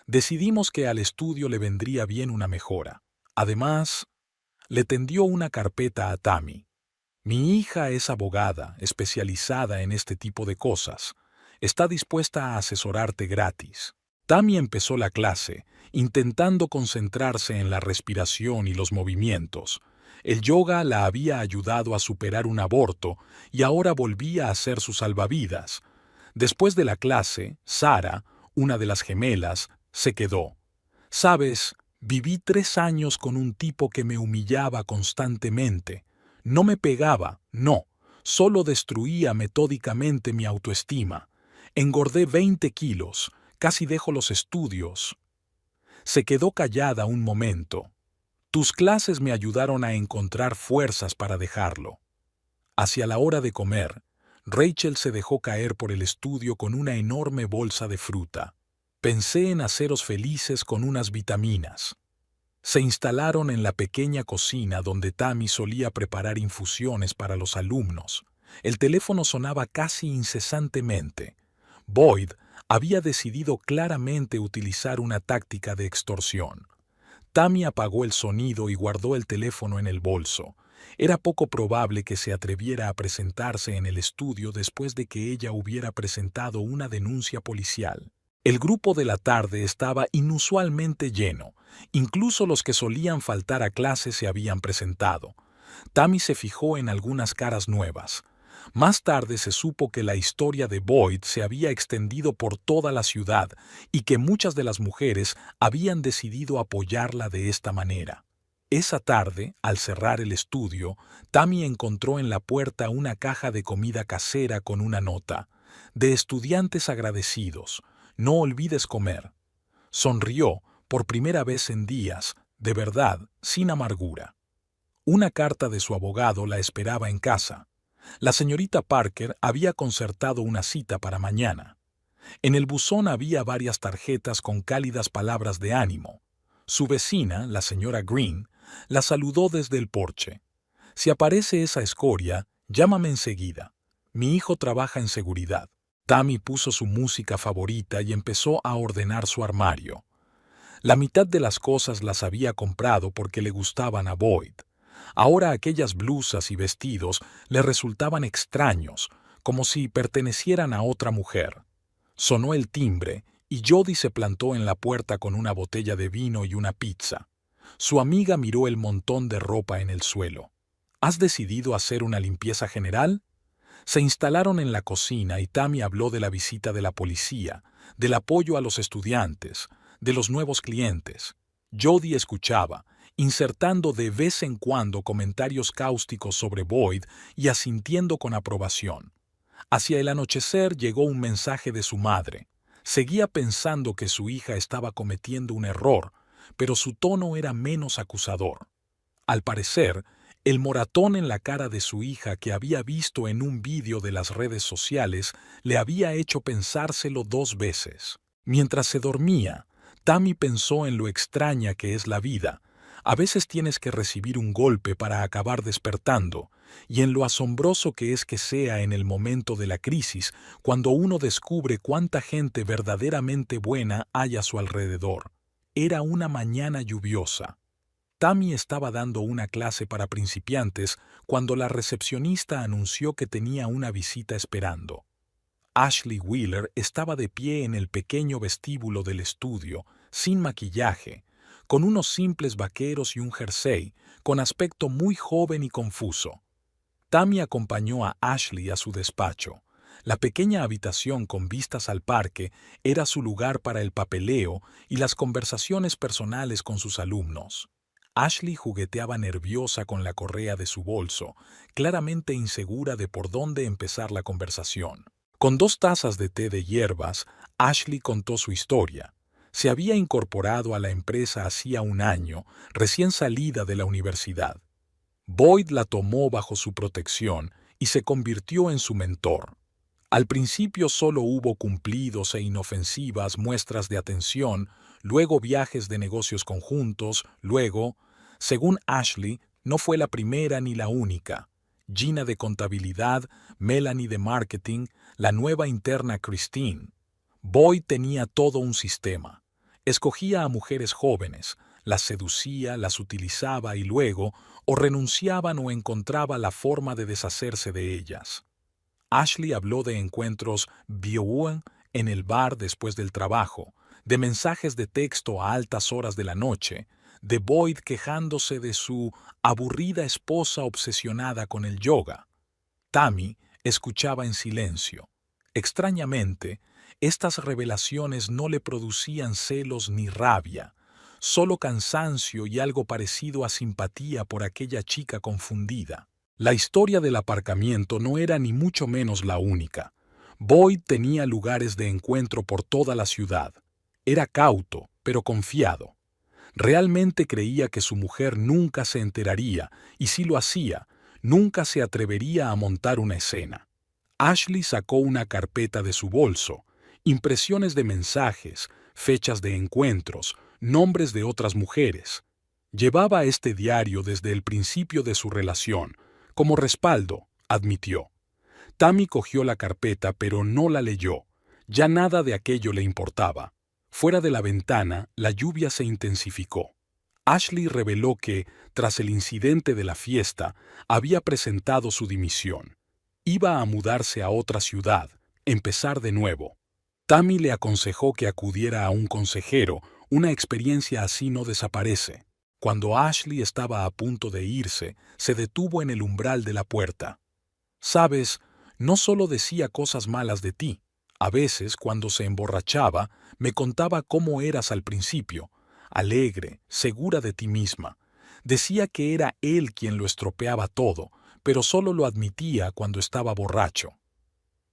«Decidimos que al estudio le vendría bien una mejora. Además, le tendió una carpeta a Tammy. Mi hija es abogada, especializada en este tipo de cosas. Está dispuesta a asesorarte gratis». Tammy empezó la clase, intentando concentrarse en la respiración y los movimientos. El yoga la había ayudado a superar un aborto y ahora volvía a ser su salvavidas. Después de la clase, Sara, una de las gemelas, se quedó. «Sabes, viví 3 años con un tipo que me humillaba constantemente. No me pegaba, no, solo destruía metódicamente mi autoestima. Engordé 20 kilos. Casi dejo los estudios». Se quedó callada un momento. «Tus clases me ayudaron a encontrar fuerzas para dejarlo». Hacia la hora de comer, Rachel se dejó caer por el estudio con una enorme bolsa de fruta. «Pensé en haceros felices con unas vitaminas». Se instalaron en la pequeña cocina donde Tammy solía preparar infusiones para los alumnos. El teléfono sonaba casi incesantemente. Boyd había decidido claramente utilizar una táctica de extorsión. Tammy apagó el sonido y guardó el teléfono en el bolso. Era poco probable que se atreviera a presentarse en el estudio después de que ella hubiera presentado una denuncia policial. El grupo de la tarde estaba inusualmente lleno. Incluso los que solían faltar a clase se habían presentado. Tammy se fijó en algunas caras nuevas. Más tarde se supo que la historia de Boyd se había extendido por toda la ciudad y que muchas de las mujeres habían decidido apoyarla de esta manera. Esa tarde, al cerrar el estudio, Tammy encontró en la puerta una caja de comida casera con una nota: «De estudiantes agradecidos, no olvides comer». Sonrió, por primera vez en días, de verdad, sin amargura. Una carta de su abogado la esperaba en casa. La señorita Parker había concertado una cita para mañana. En el buzón había varias tarjetas con cálidas palabras de ánimo. Su vecina, la señora Green, la saludó desde el porche. «Si aparece esa escoria, llámame enseguida. Mi hijo trabaja en seguridad». Tammy puso su música favorita y empezó a ordenar su armario. La mitad de las cosas las había comprado porque le gustaban a Boyd. Ahora aquellas blusas y vestidos le resultaban extraños, como si pertenecieran a otra mujer. Sonó el timbre y Jody se plantó en la puerta con una botella de vino y una pizza. Su amiga miró el montón de ropa en el suelo. ¿Has decidido hacer una limpieza general? Se instalaron en la cocina y Tammy habló de la visita de la policía, del apoyo a los estudiantes, de los nuevos clientes. Jody escuchaba, insertando de vez en cuando comentarios cáusticos sobre Boyd y asintiendo con aprobación. Hacia el anochecer llegó un mensaje de su madre. Seguía pensando que su hija estaba cometiendo un error, pero su tono era menos acusador. Al parecer, el moratón en la cara de su hija que había visto en un vídeo de las redes sociales le había hecho pensárselo 2 veces. Mientras se dormía, Tammy pensó en lo extraña que es la vida. A veces tienes que recibir un golpe para acabar despertando, y en lo asombroso que es que sea en el momento de la crisis, cuando uno descubre cuánta gente verdaderamente buena hay a su alrededor. Era una mañana lluviosa. Tammy estaba dando una clase para principiantes cuando la recepcionista anunció que tenía una visita esperando. Ashley Wheeler estaba de pie en el pequeño vestíbulo del estudio, sin maquillaje, con unos simples vaqueros y un jersey, con aspecto muy joven y confuso. Tammy acompañó a Ashley a su despacho. La pequeña habitación con vistas al parque era su lugar para el papeleo y las conversaciones personales con sus alumnos. Ashley jugueteaba nerviosa con la correa de su bolso, claramente insegura de por dónde empezar la conversación. Con 2 tazas de té de hierbas, Ashley contó su historia. Se había incorporado a la empresa hacía un año, recién salida de la universidad. Boyd la tomó bajo su protección y se convirtió en su mentor. Al principio solo hubo cumplidos e inofensivas muestras de atención, luego viajes de negocios conjuntos, luego, según Ashley, no fue la primera ni la única. Gina de contabilidad, Melanie de marketing, la nueva interna Christine. Boyd tenía todo un sistema. Escogía a mujeres jóvenes, las seducía, las utilizaba y luego o renunciaban o encontraba la forma de deshacerse de ellas. Ashley habló de encuentros viewen en el bar después del trabajo, de mensajes de texto a altas horas de la noche, de Boyd quejándose de su aburrida esposa obsesionada con el yoga. Tammy escuchaba en silencio. Extrañamente, estas revelaciones no le producían celos ni rabia, solo cansancio y algo parecido a simpatía por aquella chica confundida. La historia del aparcamiento no era ni mucho menos la única. Boyd tenía lugares de encuentro por toda la ciudad. Era cauto, pero confiado. Realmente creía que su mujer nunca se enteraría, y si lo hacía, nunca se atrevería a montar una escena. Ashley sacó una carpeta de su bolso, impresiones de mensajes, fechas de encuentros, nombres de otras mujeres. Llevaba este diario desde el principio de su relación, como respaldo, admitió. Tammy cogió la carpeta pero no la leyó. Ya nada de aquello le importaba. Fuera de la ventana, la lluvia se intensificó. Ashley reveló que, tras el incidente de la fiesta, había presentado su dimisión. Iba a mudarse a otra ciudad, empezar de nuevo. Tammy le aconsejó que acudiera a un consejero. Una experiencia así no desaparece. Cuando Ashley estaba a punto de irse, se detuvo en el umbral de la puerta. «Sabes, no solo decía cosas malas de ti. A veces, cuando se emborrachaba, me contaba cómo eras al principio, alegre, segura de ti misma. Decía que era él quien lo estropeaba todo, pero solo lo admitía cuando estaba borracho».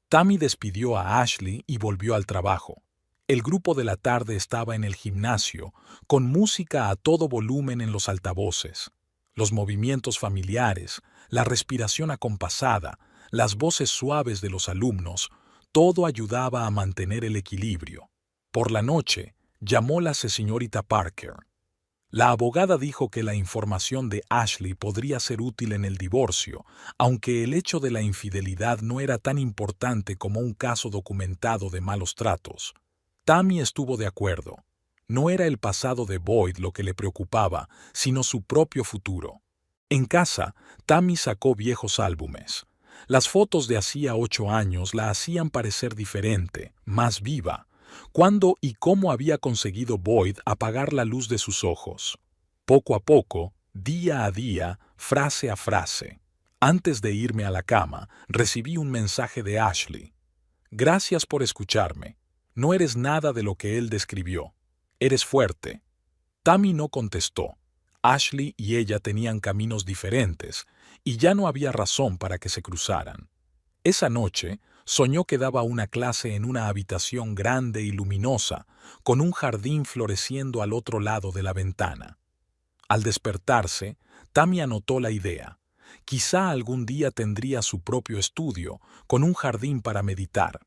Tammy despidió a Ashley y volvió al trabajo. El grupo de la tarde estaba en el gimnasio, con música a todo volumen en los altavoces. Los movimientos familiares, la respiración acompasada, las voces suaves de los alumnos, todo ayudaba a mantener el equilibrio. Por la noche, llamó la señorita Parker. La abogada dijo que la información de Ashley podría ser útil en el divorcio, aunque el hecho de la infidelidad no era tan importante como un caso documentado de malos tratos. Tammy estuvo de acuerdo. No era el pasado de Boyd lo que le preocupaba, sino su propio futuro. En casa, Tammy sacó viejos álbumes. Las fotos de hacía 8 años la hacían parecer diferente, más viva. ¿Cuándo y cómo había conseguido Boyd apagar la luz de sus ojos? Poco a poco, día a día, frase a frase. Antes de irme a la cama, recibí un mensaje de Ashley. Gracias por escucharme. No eres nada de lo que él describió. Eres fuerte. Tammy no contestó. Ashley y ella tenían caminos diferentes, y ya no había razón para que se cruzaran. Esa noche, soñó que daba una clase en una habitación grande y luminosa, con un jardín floreciendo al otro lado de la ventana. Al despertarse, Tammy anotó la idea. Quizá algún día tendría su propio estudio, con un jardín para meditar.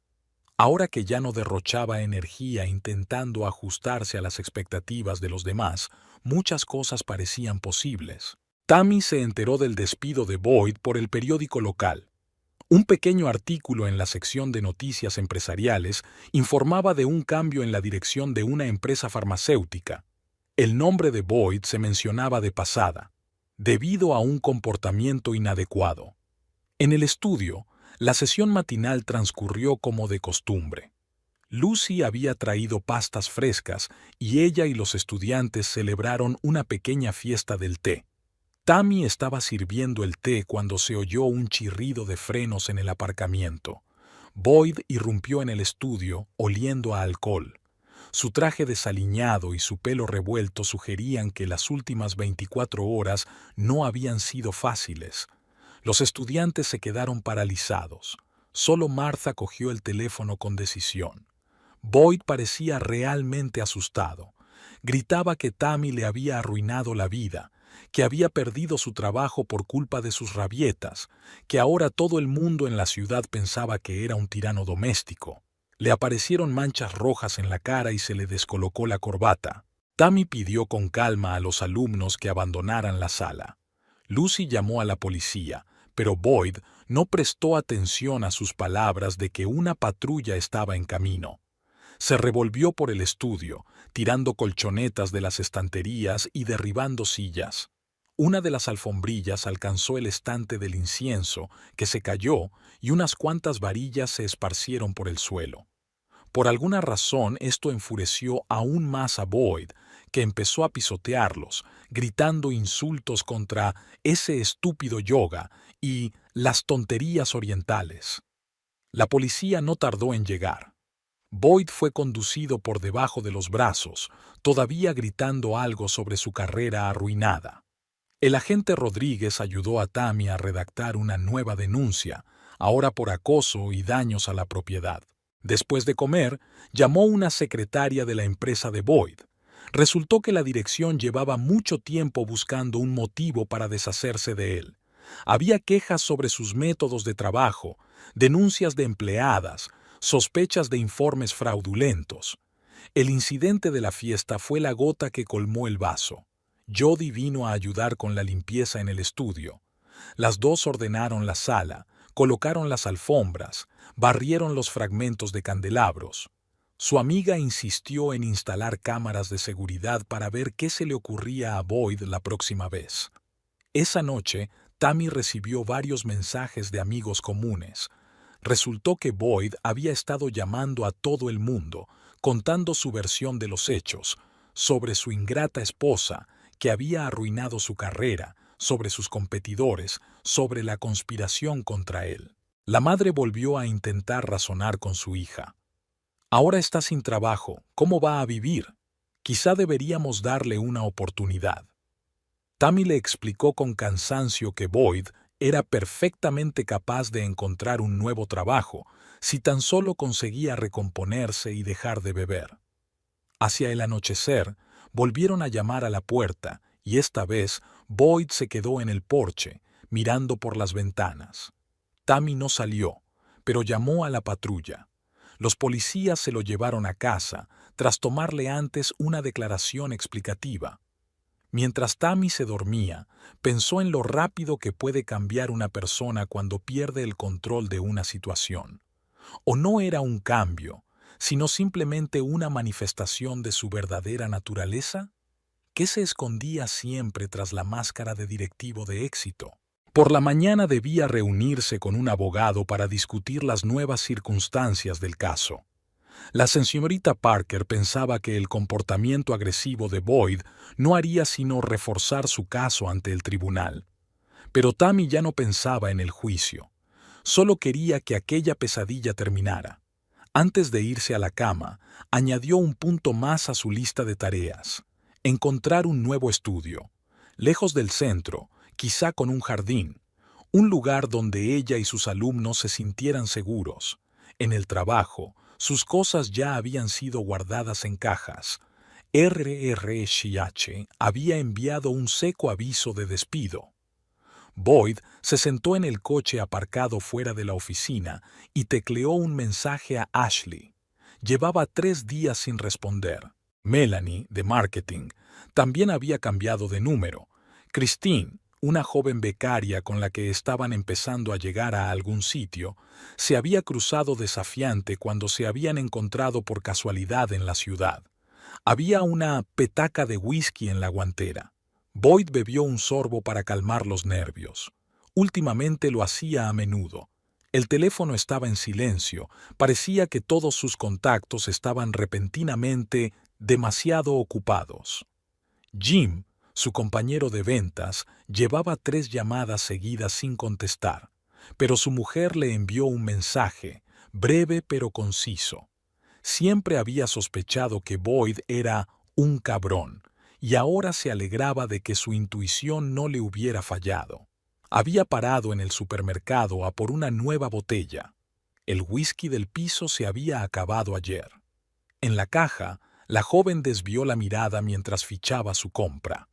Ahora que ya no derrochaba energía intentando ajustarse a las expectativas de los demás, muchas cosas parecían posibles. Tammy se enteró del despido de Boyd por el periódico local. Un pequeño artículo en la sección de noticias empresariales informaba de un cambio en la dirección de una empresa farmacéutica. El nombre de Boyd se mencionaba de pasada, debido a un comportamiento inadecuado. En el estudio, la sesión matinal transcurrió como de costumbre. Lucy había traído pastas frescas y ella y los estudiantes celebraron una pequeña fiesta del té. Tammy estaba sirviendo el té cuando se oyó un chirrido de frenos en el aparcamiento. Boyd irrumpió en el estudio, oliendo a alcohol. Su traje desaliñado y su pelo revuelto sugerían que las últimas 24 horas no habían sido fáciles. Los estudiantes se quedaron paralizados. Solo Martha cogió el teléfono con decisión. Boyd parecía realmente asustado. Gritaba que Tammy le había arruinado la vida, que había perdido su trabajo por culpa de sus rabietas, que ahora todo el mundo en la ciudad pensaba que era un tirano doméstico. Le aparecieron manchas rojas en la cara y se le descolocó la corbata. Tammy pidió con calma a los alumnos que abandonaran la sala. Lucy llamó a la policía, pero Boyd no prestó atención a sus palabras de que una patrulla estaba en camino. Se revolvió por el estudio, tirando colchonetas de las estanterías y derribando sillas. Una de las alfombrillas alcanzó el estante del incienso, que se cayó, y unas cuantas varillas se esparcieron por el suelo. Por alguna razón esto enfureció aún más a Boyd, que empezó a pisotearlos, gritando insultos contra ese estúpido yoga y las tonterías orientales. La policía no tardó en llegar. Boyd fue conducido por debajo de los brazos, todavía gritando algo sobre su carrera arruinada. El agente Rodríguez ayudó a Tammy a redactar una nueva denuncia, ahora por acoso y daños a la propiedad. Después de comer, llamó una secretaria de la empresa de Boyd. Resultó que la dirección llevaba mucho tiempo buscando un motivo para deshacerse de él. Había quejas sobre sus métodos de trabajo, denuncias de empleadas, sospechas de informes fraudulentos. El incidente de la fiesta fue la gota que colmó el vaso. Jody vino a ayudar con la limpieza en el estudio. Las dos ordenaron la sala, colocaron las alfombras, barrieron los fragmentos de candelabros. Su amiga insistió en instalar cámaras de seguridad para ver qué se le ocurría a Boyd la próxima vez. Esa noche, Tammy recibió varios mensajes de amigos comunes. Resultó que Boyd había estado llamando a todo el mundo, contando su versión de los hechos, sobre su ingrata esposa, que había arruinado su carrera, sobre sus competidores, sobre la conspiración contra él. La madre volvió a intentar razonar con su hija. Ahora está sin trabajo, ¿cómo va a vivir? Quizá deberíamos darle una oportunidad. Tammy le explicó con cansancio que Boyd era perfectamente capaz de encontrar un nuevo trabajo si tan solo conseguía recomponerse y dejar de beber. Hacia el anochecer, volvieron a llamar a la puerta y esta vez Boyd se quedó en el porche, mirando por las ventanas. Tammy no salió, pero llamó a la patrulla. Los policías se lo llevaron a casa, tras tomarle antes una declaración explicativa. Mientras Tammy se dormía, pensó en lo rápido que puede cambiar una persona cuando pierde el control de una situación. O no era un cambio, sino simplemente una manifestación de su verdadera naturaleza? ¿Qué se escondía siempre tras la máscara de directivo de éxito? Por la mañana debía reunirse con un abogado para discutir las nuevas circunstancias del caso. La señorita Parker pensaba que el comportamiento agresivo de Boyd no haría sino reforzar su caso ante el tribunal. Pero Tammy ya no pensaba en el juicio. Solo quería que aquella pesadilla terminara. Antes de irse a la cama, añadió un punto más a su lista de tareas: encontrar un nuevo estudio, lejos del centro, quizá con un jardín, un lugar donde ella y sus alumnos se sintieran seguros. En el trabajo, sus cosas ya habían sido guardadas en cajas. RRSH había enviado un seco aviso de despido. Boyd se sentó en el coche aparcado fuera de la oficina y tecleó un mensaje a Ashley. Llevaba 3 días sin responder. Melanie, de marketing, también había cambiado de número. Christine, una joven becaria con la que estaban empezando a llegar a algún sitio, se había cruzado desafiante cuando se habían encontrado por casualidad en la ciudad. Había una petaca de whisky en la guantera. Boyd bebió un sorbo para calmar los nervios. Últimamente lo hacía a menudo. El teléfono estaba en silencio. Parecía que todos sus contactos estaban repentinamente demasiado ocupados. Jim, su compañero de ventas, llevaba 3 llamadas seguidas sin contestar, pero su mujer le envió un mensaje, breve pero conciso. Siempre había sospechado que Boyd era un cabrón, y ahora se alegraba de que su intuición no le hubiera fallado. Había parado en el supermercado a por una nueva botella. El whisky del piso se había acabado ayer. En la caja, la joven desvió la mirada mientras fichaba su compra.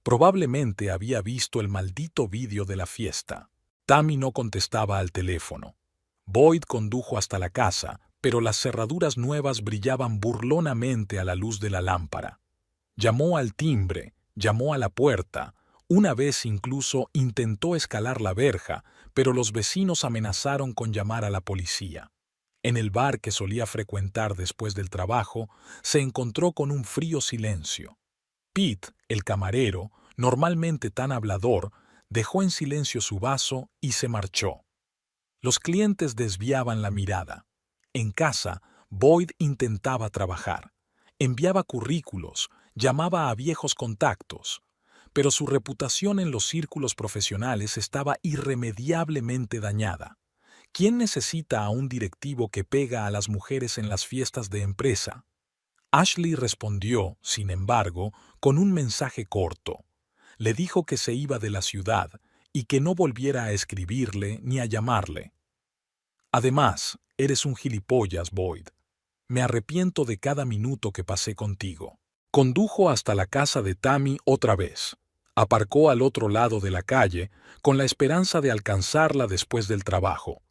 Probablemente había visto el maldito vídeo de la fiesta. Tammy no contestaba al teléfono. Boyd condujo hasta la casa, pero las cerraduras nuevas brillaban burlonamente a la luz de la lámpara. Llamó al timbre, llamó a la puerta. Una vez incluso intentó escalar la verja, pero los vecinos amenazaron con llamar a la policía. En el bar que solía frecuentar después del trabajo, se encontró con un frío silencio. Pete, el camarero, normalmente tan hablador, dejó en silencio su vaso y se marchó. Los clientes desviaban la mirada. En casa, Boyd intentaba trabajar. Enviaba currículos, llamaba a viejos contactos. Pero su reputación en los círculos profesionales estaba irremediablemente dañada. ¿Quién necesita a un directivo que pega a las mujeres en las fiestas de empresa? Ashley respondió, sin embargo, con un mensaje corto. Le dijo que se iba de la ciudad y que no volviera a escribirle ni a llamarle. Además, eres un gilipollas, Boyd. Me arrepiento de cada minuto que pasé contigo. Condujo hasta la casa de Tammy otra vez. Aparcó al otro lado de la calle con la esperanza de alcanzarla después del trabajo.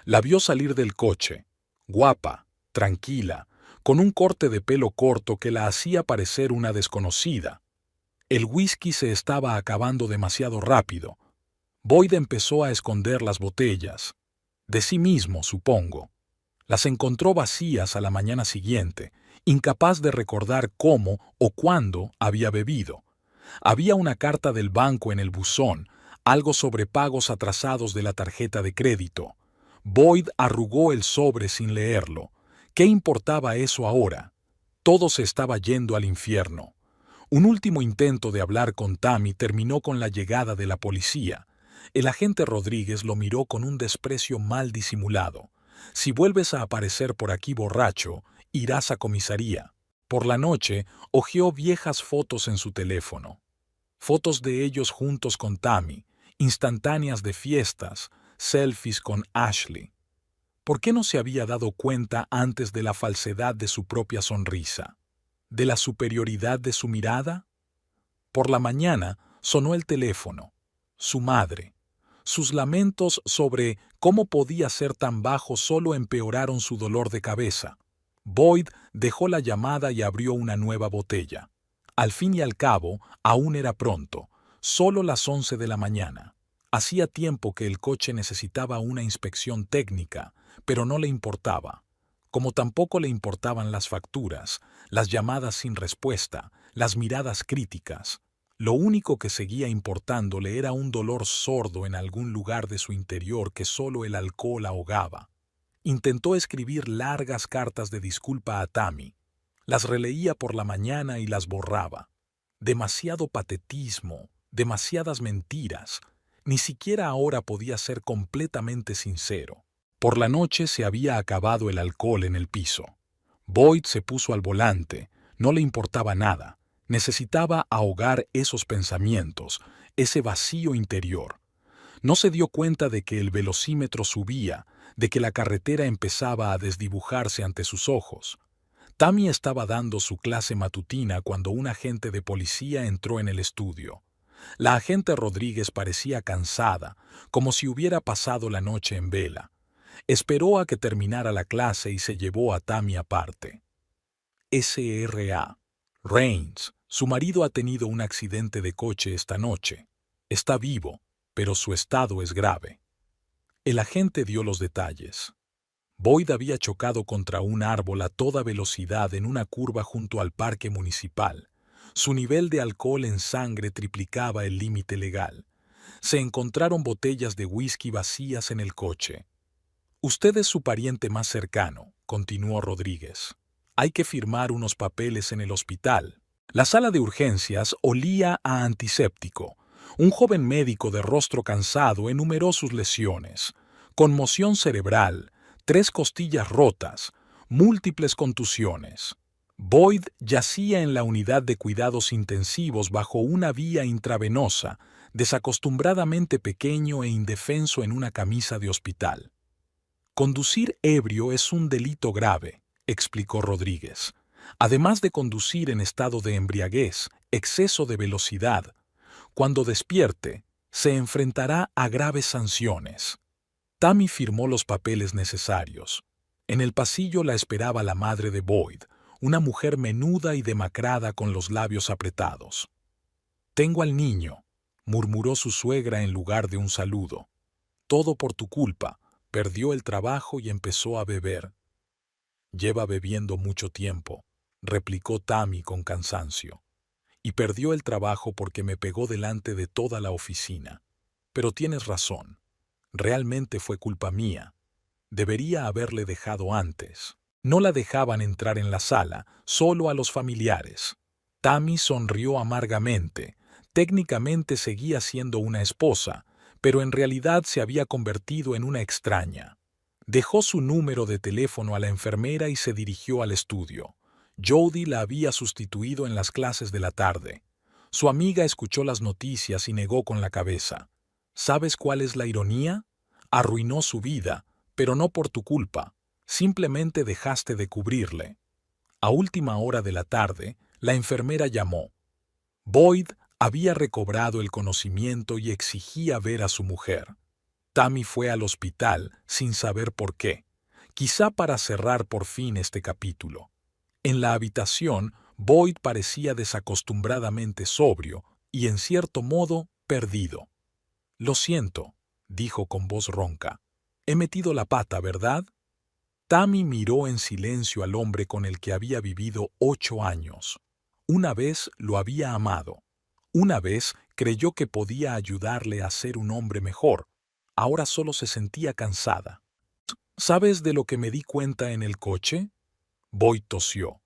La vio salir del coche, guapa, tranquila, con un corte de pelo corto que la hacía parecer una desconocida. El whisky se estaba acabando demasiado rápido. Boyd empezó a esconder las botellas. De sí mismo, supongo. Las encontró vacías a la mañana siguiente, incapaz de recordar cómo o cuándo había bebido. Había una carta del banco en el buzón, algo sobre pagos atrasados de la tarjeta de crédito. Boyd arrugó el sobre sin leerlo. ¿Qué importaba eso ahora? Todo se estaba yendo al infierno. Un último intento de hablar con Tammy terminó con la llegada de la policía. El agente Rodríguez lo miró con un desprecio mal disimulado. Si vuelves a aparecer por aquí borracho, irás a comisaría. Por la noche, hojeó viejas fotos en su teléfono. Fotos de ellos juntos con Tammy, instantáneas de fiestas, selfies con Ashley. ¿Por qué no se había dado cuenta antes de la falsedad de su propia sonrisa? ¿De la superioridad de su mirada? Por la mañana sonó el teléfono. Su madre. Sus lamentos sobre cómo podía ser tan bajo solo empeoraron su dolor de cabeza. Boyd dejó la llamada y abrió una nueva botella. Al fin y al cabo, aún era pronto, solo las 11 de la mañana. Hacía tiempo que el coche necesitaba una inspección técnica, pero no le importaba. como tampoco le importaban las facturas, las llamadas sin respuesta, las miradas críticas. Lo único que seguía importándole era un dolor sordo en algún lugar de su interior que solo el alcohol ahogaba. Intentó escribir largas cartas de disculpa a Tammy. Las releía por la mañana y las borraba. Demasiado patetismo, demasiadas mentiras. Ni siquiera ahora podía ser completamente sincero. Por la noche se había acabado el alcohol en el piso. Boyd se puso al volante. No le importaba nada. Necesitaba ahogar esos pensamientos, ese vacío interior. No se dio cuenta de que el velocímetro subía, de que la carretera empezaba a desdibujarse ante sus ojos. Tammy estaba dando su clase matutina cuando un agente de policía entró en el estudio. La agente Rodríguez parecía cansada, como si hubiera pasado la noche en vela. Esperó a que terminara la clase y se llevó a Tammy aparte. S.R.A. Rains, su marido ha tenido un accidente de coche esta noche. Está vivo, pero su estado es grave. El agente dio los detalles. Boyd había chocado contra un árbol a toda velocidad en una curva junto al parque municipal. Su nivel de alcohol en sangre triplicaba el límite legal. Se encontraron botellas de whisky vacías en el coche. Usted es su pariente más cercano, continuó Rodríguez. Hay que firmar unos papeles en el hospital. La sala de urgencias olía a antiséptico. Un joven médico de rostro cansado enumeró sus lesiones. Conmoción cerebral, 3 costillas rotas, múltiples contusiones. Boyd yacía en la unidad de cuidados intensivos bajo una vía intravenosa, desacostumbradamente pequeño e indefenso en una camisa de hospital. Conducir ebrio es un delito grave, explicó Rodríguez. Además de conducir en estado de embriaguez, exceso de velocidad, cuando despierte, se enfrentará a graves sanciones. Tammy firmó los papeles necesarios. En el pasillo la esperaba la madre de Boyd, una mujer menuda y demacrada con los labios apretados. «Tengo al niño», murmuró su suegra en lugar de un saludo. «Todo por tu culpa. Perdió el trabajo y empezó a beber». «Lleva bebiendo mucho tiempo», replicó Tammy con cansancio. «Y perdió el trabajo porque me pegó delante de toda la oficina. Pero tienes razón. Realmente fue culpa mía. Debería haberle dejado antes». No la dejaban entrar en la sala, solo a los familiares. Tammy sonrió amargamente. Técnicamente seguía siendo una esposa, pero en realidad se había convertido en una extraña. Dejó su número de teléfono a la enfermera y se dirigió al estudio. Jody la había sustituido en las clases de la tarde. Su amiga escuchó las noticias y negó con la cabeza. ¿Sabes cuál es la ironía? Arruinó su vida, pero no por tu culpa. Simplemente dejaste de cubrirle. A última hora de la tarde, la enfermera llamó. Boyd había recobrado el conocimiento y exigía ver a su mujer. Tammy fue al hospital sin saber por qué, quizá para cerrar por fin este capítulo. En la habitación, Boyd parecía desacostumbradamente sobrio y, en cierto modo, perdido. «Lo siento», dijo con voz ronca. «He metido la pata, ¿verdad?» Tammy miró en silencio al hombre con el que había vivido 8 años. Una vez lo había amado. Una vez creyó que podía ayudarle a ser un hombre mejor. Ahora solo se sentía cansada. «¿Sabes de lo que me di cuenta en el coche?» Boyd tosió.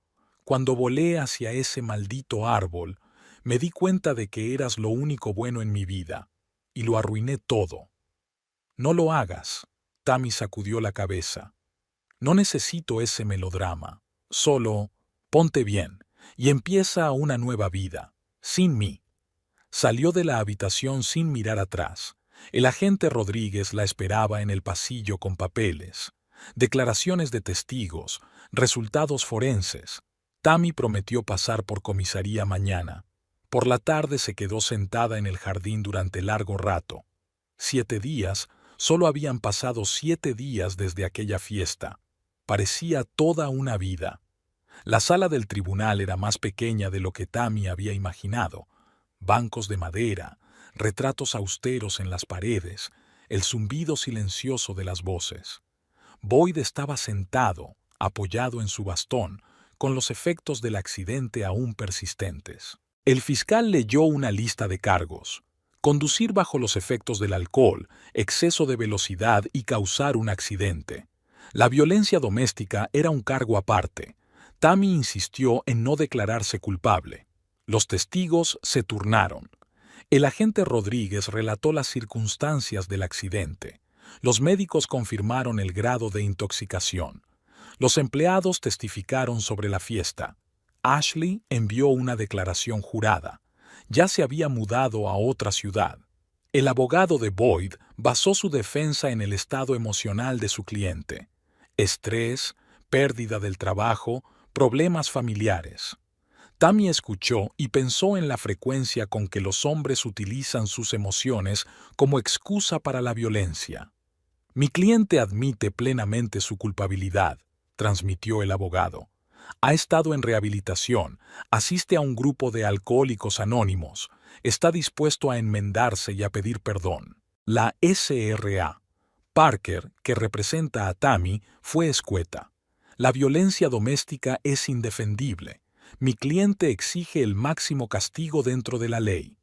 «Cuando volé hacia ese maldito árbol, me di cuenta de que eras lo único bueno en mi vida, y lo arruiné todo». «No lo hagas», Tammy sacudió la cabeza. «No necesito ese melodrama. Solo ponte bien y empieza una nueva vida, sin mí». Salió de la habitación sin mirar atrás. El agente Rodríguez la esperaba en el pasillo con papeles, declaraciones de testigos, resultados forenses. Tammy prometió pasar por comisaría mañana. Por la tarde se quedó sentada en el jardín durante largo rato. 7 días, solo habían pasado 7 días desde aquella fiesta. Parecía toda una vida. La sala del tribunal era más pequeña de lo que Tammy había imaginado. Bancos de madera, retratos austeros en las paredes, el zumbido silencioso de las voces. Boyd estaba sentado, apoyado en su bastón, con los efectos del accidente aún persistentes. El fiscal leyó una lista de cargos: conducir bajo los efectos del alcohol, exceso de velocidad y causar un accidente. La violencia doméstica era un cargo aparte. Tammy insistió en no declararse culpable. Los testigos se turnaron. El agente Rodríguez relató las circunstancias del accidente. Los médicos confirmaron el grado de intoxicación. Los empleados testificaron sobre la fiesta. Ashley envió una declaración jurada. Ya se había mudado a otra ciudad. El abogado de Boyd basó su defensa en el estado emocional de su cliente: estrés, pérdida del trabajo, problemas familiares. Tammy escuchó y pensó en la frecuencia con que los hombres utilizan sus emociones como excusa para la violencia. Mi cliente admite plenamente su culpabilidad, transmitió el abogado. Ha estado en rehabilitación, asiste a un grupo de alcohólicos anónimos, está dispuesto a enmendarse y a pedir perdón. La SRA Parker, que representa a Tammy, fue escueta. La violencia doméstica es indefendible. Mi cliente exige el máximo castigo dentro de la ley.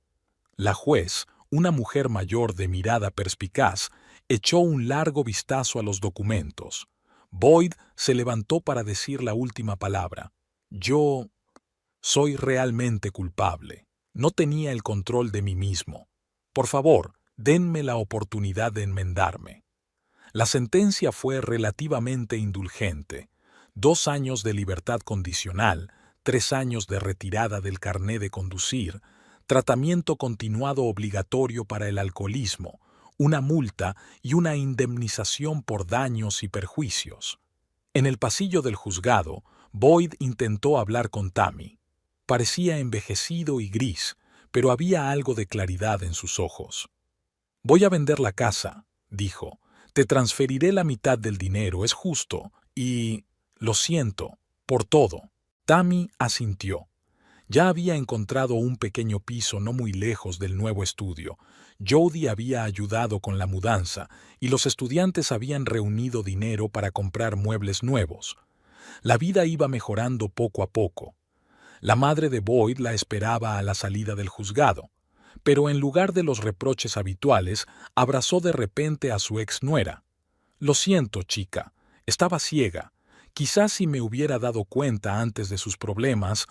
La juez, una mujer mayor de mirada perspicaz, echó un largo vistazo a los documentos. Boyd se levantó para decir la última palabra. Yo soy realmente culpable. No tenía el control de mí mismo. Por favor, denme la oportunidad de enmendarme. La sentencia fue relativamente indulgente: 2 años de libertad condicional, 3 años de retirada del carné de conducir, tratamiento continuado obligatorio para el alcoholismo, una multa y una indemnización por daños y perjuicios. En el pasillo del juzgado, Boyd intentó hablar con Tammy. Parecía envejecido y gris, pero había algo de claridad en sus ojos. Voy a vender la casa, dijo. Te transferiré la mitad del dinero, es justo, y lo siento por todo. Tammy asintió. Ya había encontrado un pequeño piso no muy lejos del nuevo estudio. Jody había ayudado con la mudanza y los estudiantes habían reunido dinero para comprar muebles nuevos. La vida iba mejorando poco a poco. La madre de Boyd la esperaba a la salida del juzgado, pero en lugar de los reproches habituales, abrazó de repente a su ex-nuera. Lo siento, chica, estaba ciega. Quizás si me hubiera dado cuenta antes de sus problemas.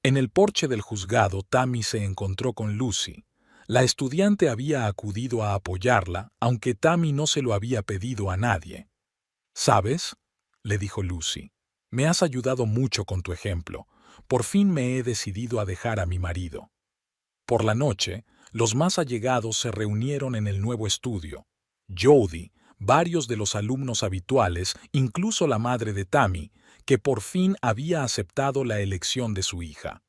En el porche del juzgado, Tammy se encontró con Lucy. La estudiante había acudido a apoyarla, aunque Tammy no se lo había pedido a nadie. ¿Sabes?, le dijo Lucy. Me has ayudado mucho con tu ejemplo. Por fin me he decidido a dejar a mi marido. Por la noche, los más allegados se reunieron en el nuevo estudio. Jody, varios de los alumnos habituales, incluso la madre de Tammy, que por fin había aceptado la elección de su hija.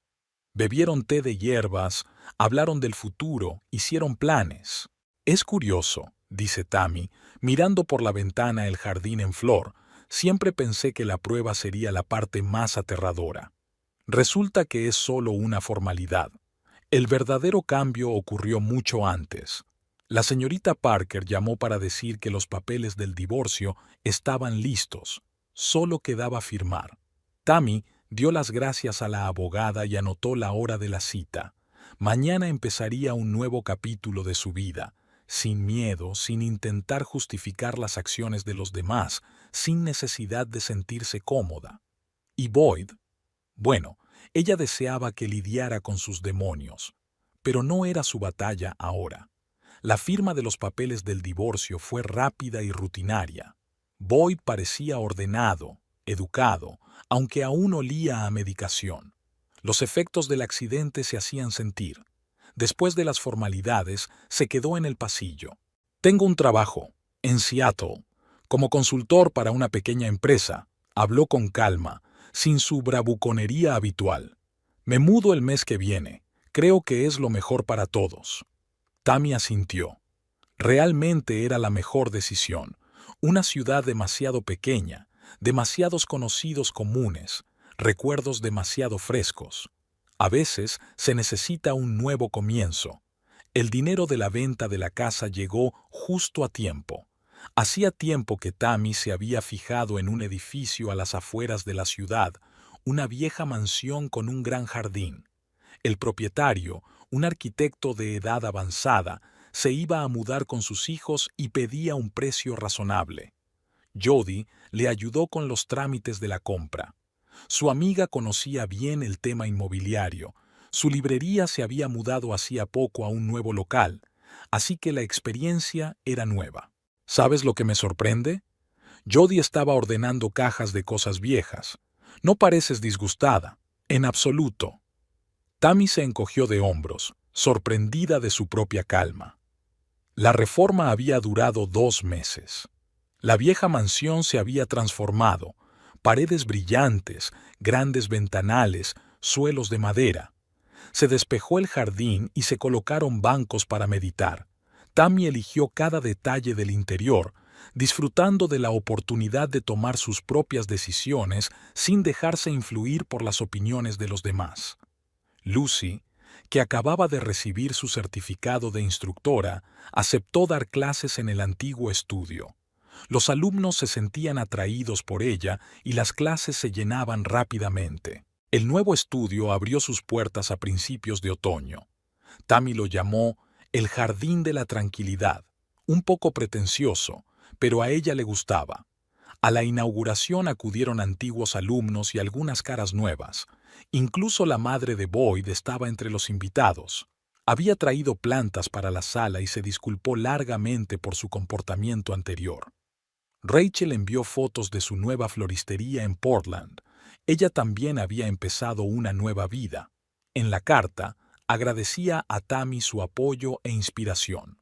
Bebieron té de hierbas, hablaron del futuro, hicieron planes. Es curioso, dice Tammy, mirando por la ventana el jardín en flor. Siempre pensé que la prueba sería la parte más aterradora. Resulta que es solo una formalidad. El verdadero cambio ocurrió mucho antes. La señorita Parker llamó para decir que los papeles del divorcio estaban listos. Solo quedaba firmar. Tammy dio las gracias a la abogada y anotó la hora de la cita. Mañana empezaría un nuevo capítulo de su vida, sin miedo, sin intentar justificar las acciones de los demás, sin necesidad de sentirse cómoda. Y Boyd, bueno, ella deseaba que lidiara con sus demonios, pero no era su batalla ahora. La firma de los papeles del divorcio fue rápida y rutinaria. Boyd parecía ordenado, educado, aunque aún olía a medicación. Los efectos del accidente se hacían sentir. Después de las formalidades, se quedó en el pasillo. Tengo un trabajo, en Seattle, como consultor para una pequeña empresa. Habló con calma, sin su bravuconería habitual. Me mudo el mes que viene. Creo que es lo mejor para todos. Tammy asintió. Realmente era la mejor decisión. Una ciudad demasiado pequeña, demasiados conocidos comunes, recuerdos demasiado frescos. A veces se necesita un nuevo comienzo. El dinero de la venta de la casa llegó justo a tiempo. Hacía tiempo que Tammy se había fijado en un edificio a las afueras de la ciudad, una vieja mansión con un gran jardín. El propietario, un arquitecto de edad avanzada, se iba a mudar con sus hijos y pedía un precio razonable. Jody le ayudó con los trámites de la compra. Su amiga conocía bien el tema inmobiliario. Su librería se había mudado hacía poco a un nuevo local, así que la experiencia era nueva. ¿Sabes lo que me sorprende? Jody estaba ordenando cajas de cosas viejas. No pareces disgustada, en absoluto. Tammy se encogió de hombros, sorprendida de su propia calma. La reforma había durado 2 meses. La vieja mansión se había transformado, paredes brillantes, grandes ventanales, suelos de madera. Se despejó el jardín y se colocaron bancos para meditar. Tammy eligió cada detalle del interior, disfrutando de la oportunidad de tomar sus propias decisiones sin dejarse influir por las opiniones de los demás. Lucy, que acababa de recibir su certificado de instructora, aceptó dar clases en el antiguo estudio. Los alumnos se sentían atraídos por ella y las clases se llenaban rápidamente. El nuevo estudio abrió sus puertas a principios de otoño. Tammy lo llamó el Jardín de la Tranquilidad, un poco pretencioso, pero a ella le gustaba. A la inauguración acudieron antiguos alumnos y algunas caras nuevas. Incluso la madre de Boyd estaba entre los invitados. Había traído plantas para la sala y se disculpó largamente por su comportamiento anterior. Rachel envió fotos de su nueva floristería en Portland. Ella también había empezado una nueva vida. En la carta, agradecía a Tammy su apoyo e inspiración.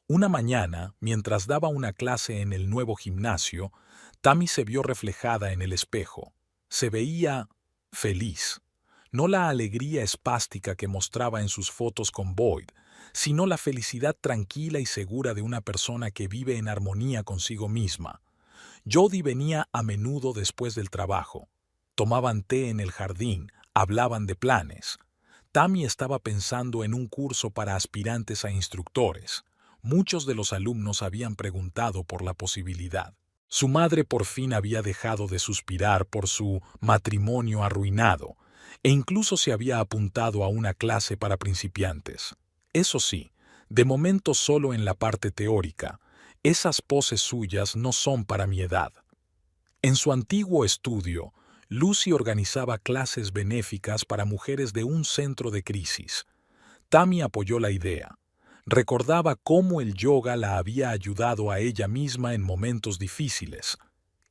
Una mañana, mientras daba una clase en el nuevo gimnasio, Tammy se vio reflejada en el espejo. Se veía feliz. No la alegría espástica que mostraba en sus fotos con Boyd, sino la felicidad tranquila y segura de una persona que vive en armonía consigo misma. Jody venía a menudo después del trabajo. Tomaban té en el jardín, hablaban de planes. Tammy estaba pensando en un curso para aspirantes a instructores. Muchos de los alumnos habían preguntado por la posibilidad. Su madre por fin había dejado de suspirar por su matrimonio arruinado, e incluso se había apuntado a una clase para principiantes. Eso sí, de momento solo en la parte teórica. Esas poses suyas no son para mi edad. En su antiguo estudio, Lucy organizaba clases benéficas para mujeres de un centro de crisis. Tammy apoyó la idea. Recordaba cómo el yoga la había ayudado a ella misma en momentos difíciles.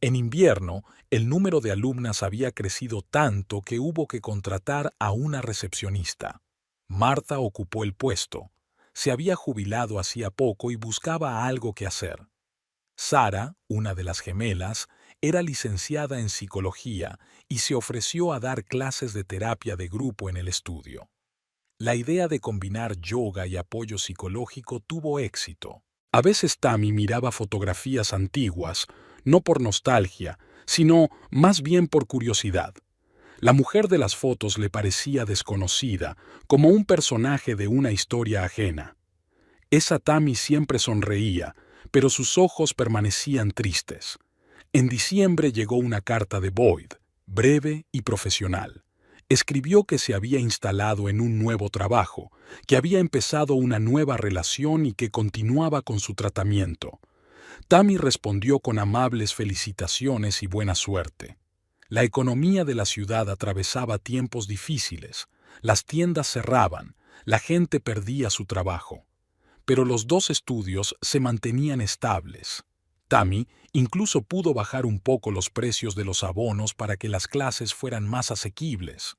En invierno, el número de alumnas había crecido tanto que hubo que contratar a una recepcionista. Martha ocupó el puesto. Se había jubilado hacía poco y buscaba algo que hacer. Sara, una de las gemelas, era licenciada en psicología y se ofreció a dar clases de terapia de grupo en el estudio. La idea de combinar yoga y apoyo psicológico tuvo éxito. A veces Tammy miraba fotografías antiguas, no por nostalgia, sino más bien por curiosidad. La mujer de las fotos le parecía desconocida, como un personaje de una historia ajena. Esa Tammy siempre sonreía, pero sus ojos permanecían tristes. En diciembre llegó una carta de Boyd, breve y profesional. Escribió que se había instalado en un nuevo trabajo, que había empezado una nueva relación y que continuaba con su tratamiento. Tammy respondió con amables felicitaciones y buena suerte. La economía de la ciudad atravesaba tiempos difíciles. Las tiendas cerraban, la gente perdía su trabajo. Pero los 2 estudios se mantenían estables. Tammy incluso pudo bajar un poco los precios de los abonos para que las clases fueran más asequibles.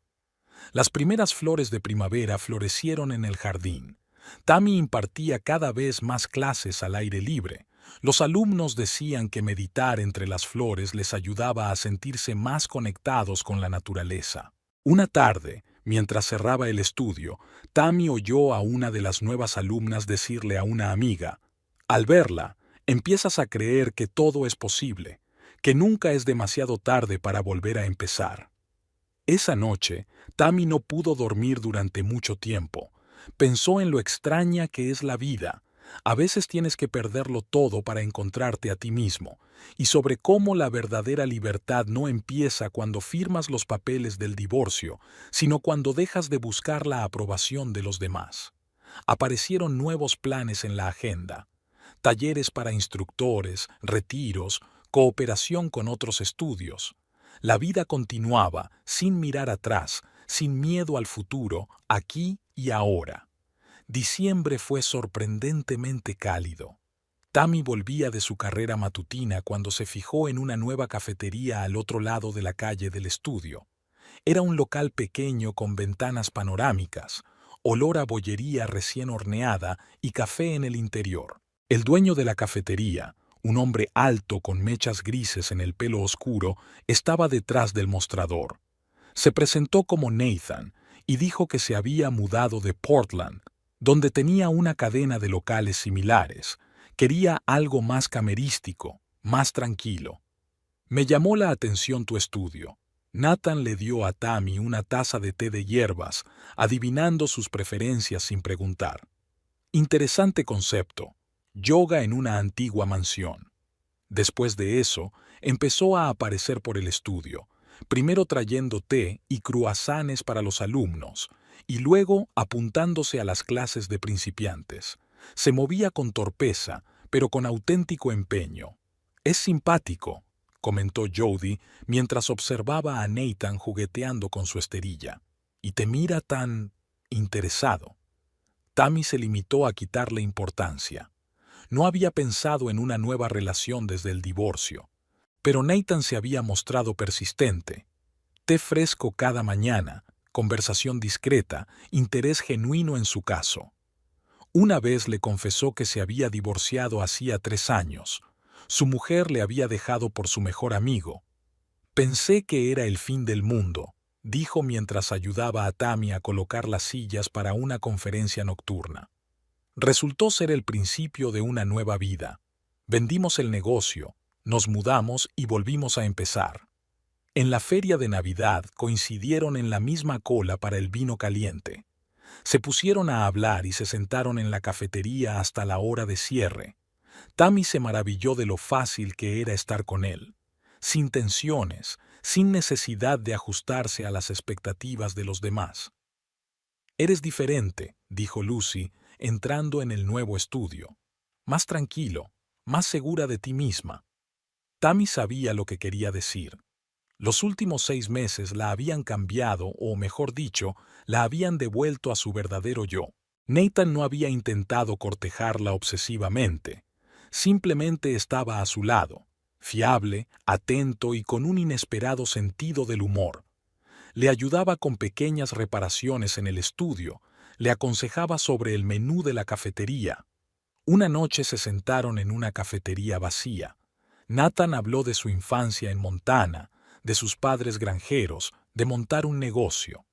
Las primeras flores de primavera florecieron en el jardín. Tammy impartía cada vez más clases al aire libre. Los alumnos decían que meditar entre las flores les ayudaba a sentirse más conectados con la naturaleza. Una tarde, mientras cerraba el estudio, Tammy oyó a una de las nuevas alumnas decirle a una amiga: «Al verla, empiezas a creer que todo es posible, que nunca es demasiado tarde para volver a empezar». Esa noche, Tammy no pudo dormir durante mucho tiempo. Pensó en lo extraña que es la vida. A veces tienes que perderlo todo para encontrarte a ti mismo, y sobre cómo la verdadera libertad no empieza cuando firmas los papeles del divorcio, sino cuando dejas de buscar la aprobación de los demás. Aparecieron nuevos planes en la agenda: talleres para instructores, retiros, cooperación con otros estudios. La vida continuaba, sin mirar atrás, sin miedo al futuro, aquí y ahora. Diciembre fue sorprendentemente cálido. Tammy volvía de su carrera matutina cuando se fijó en una nueva cafetería al otro lado de la calle del estudio. Era un local pequeño con ventanas panorámicas, olor a bollería recién horneada y café en el interior. El dueño de la cafetería, un hombre alto con mechas grises en el pelo oscuro, estaba detrás del mostrador. Se presentó como Nathan y dijo que se había mudado de Portland, donde tenía una cadena de locales similares. Quería algo más camerístico, más tranquilo. Me llamó la atención tu estudio. Nathan le dio a Tammy una taza de té de hierbas, adivinando sus preferencias sin preguntar. Interesante concepto. Yoga en una antigua mansión. Después de eso, empezó a aparecer por el estudio, primero trayendo té y cruasanes para los alumnos, y luego apuntándose a las clases de principiantes. Se movía con torpeza, pero con auténtico empeño. «Es simpático», comentó Jody mientras observaba a Nathan jugueteando con su esterilla. «Y te mira tan interesado». Tammy se limitó a quitarle importancia. No había pensado en una nueva relación desde el divorcio. Pero Nathan se había mostrado persistente. Té fresco cada mañana, conversación discreta, interés genuino en su caso. Una vez le confesó que se había divorciado hacía 3 años. Su mujer le había dejado por su mejor amigo. «Pensé que era el fin del mundo», dijo mientras ayudaba a Tammy a colocar las sillas para una conferencia nocturna. Resultó ser el principio de una nueva vida. Vendimos el negocio, nos mudamos y volvimos a empezar. En la feria de Navidad coincidieron en la misma cola para el vino caliente. Se pusieron a hablar y se sentaron en la cafetería hasta la hora de cierre. Tammy se maravilló de lo fácil que era estar con él, sin tensiones, sin necesidad de ajustarse a las expectativas de los demás. «Eres diferente», dijo Lucy, entrando en el nuevo estudio. «Más tranquilo, más segura de ti misma». Tammy sabía lo que quería decir. Los últimos 6 meses la habían cambiado, o mejor dicho, la habían devuelto a su verdadero yo. Nathan no había intentado cortejarla obsesivamente. Simplemente estaba a su lado, fiable, atento y con un inesperado sentido del humor. Le ayudaba con pequeñas reparaciones en el estudio, le aconsejaba sobre el menú de la cafetería. Una noche se sentaron en una cafetería vacía. Nathan habló de su infancia en Montana, de sus padres granjeros, de montar un negocio.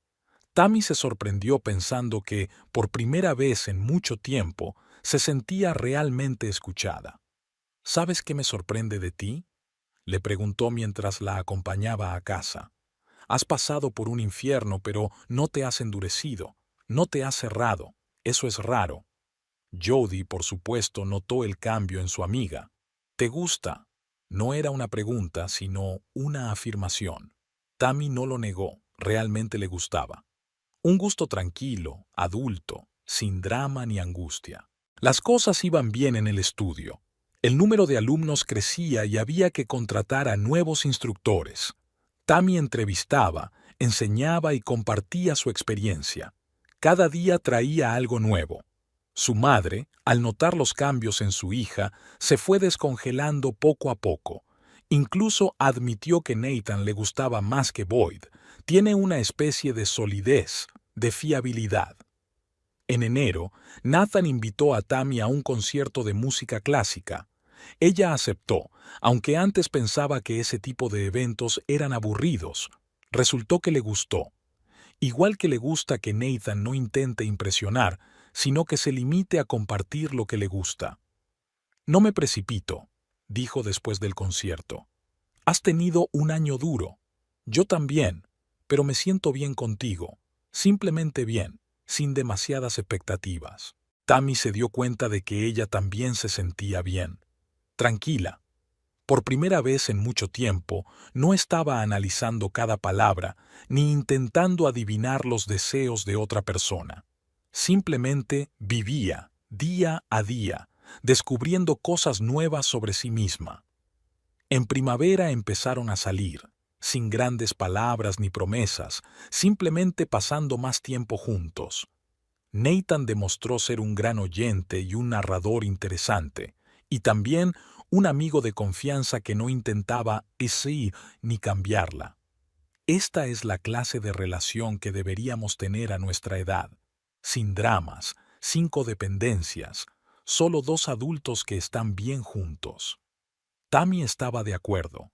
Tammy se sorprendió pensando que, por primera vez en mucho tiempo, se sentía realmente escuchada. «¿Sabes qué me sorprende de ti?», le preguntó mientras la acompañaba a casa. «Has pasado por un infierno, pero no te has endurecido, no te has cerrado. Eso es raro». Jody, por supuesto, notó el cambio en su amiga. «¿Te gusta?». No era una pregunta, sino una afirmación. Tammy no lo negó, realmente le gustaba. Un gusto tranquilo, adulto, sin drama ni angustia. Las cosas iban bien en el estudio. El número de alumnos crecía y había que contratar a nuevos instructores. Tammy entrevistaba, enseñaba y compartía su experiencia. Cada día traía algo nuevo. Su madre, al notar los cambios en su hija, se fue descongelando poco a poco. Incluso admitió que Nathan le gustaba más que Boyd. Tiene una especie de solidez, de fiabilidad. En enero, Nathan invitó a Tammy a un concierto de música clásica. Ella aceptó, aunque antes pensaba que ese tipo de eventos eran aburridos. Resultó que le gustó. Igual que le gusta que Nathan no intente impresionar, sino que se limite a compartir lo que le gusta. «No me precipito», dijo después del concierto. «Has tenido un año duro. Yo también, pero me siento bien contigo, simplemente bien, sin demasiadas expectativas». Tammy se dio cuenta de que ella también se sentía bien, tranquila. Por primera vez en mucho tiempo, no estaba analizando cada palabra ni intentando adivinar los deseos de otra persona. Simplemente vivía, día a día, descubriendo cosas nuevas sobre sí misma. En primavera empezaron a salir, sin grandes palabras ni promesas, simplemente pasando más tiempo juntos. Nathan demostró ser un gran oyente y un narrador interesante, y también un amigo de confianza que no intentaba sí ni cambiarla. Esta es la clase de relación que deberíamos tener a nuestra edad, sin dramas, sin codependencias, solo dos adultos que están bien juntos. Tammy estaba de acuerdo.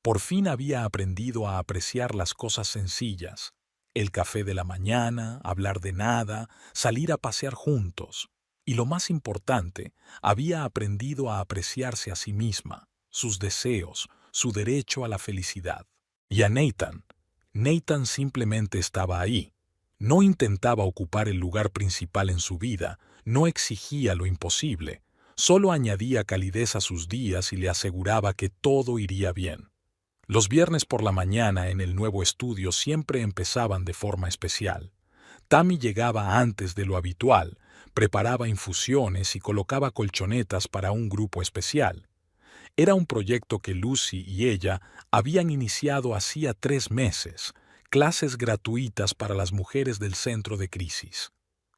Por fin había aprendido a apreciar las cosas sencillas. El café de la mañana, hablar de nada, salir a pasear juntos. Y lo más importante, había aprendido a apreciarse a sí misma, sus deseos, su derecho a la felicidad. Y a Nathan simplemente estaba ahí. No intentaba ocupar el lugar principal en su vida, no exigía lo imposible, solo añadía calidez a sus días y le aseguraba que todo iría bien. Los viernes por la mañana en el nuevo estudio siempre empezaban de forma especial. Tammy llegaba antes de lo habitual, preparaba infusiones y colocaba colchonetas para un grupo especial. Era un proyecto que Lucy y ella habían iniciado hacía 3 meses, clases gratuitas para las mujeres del centro de crisis.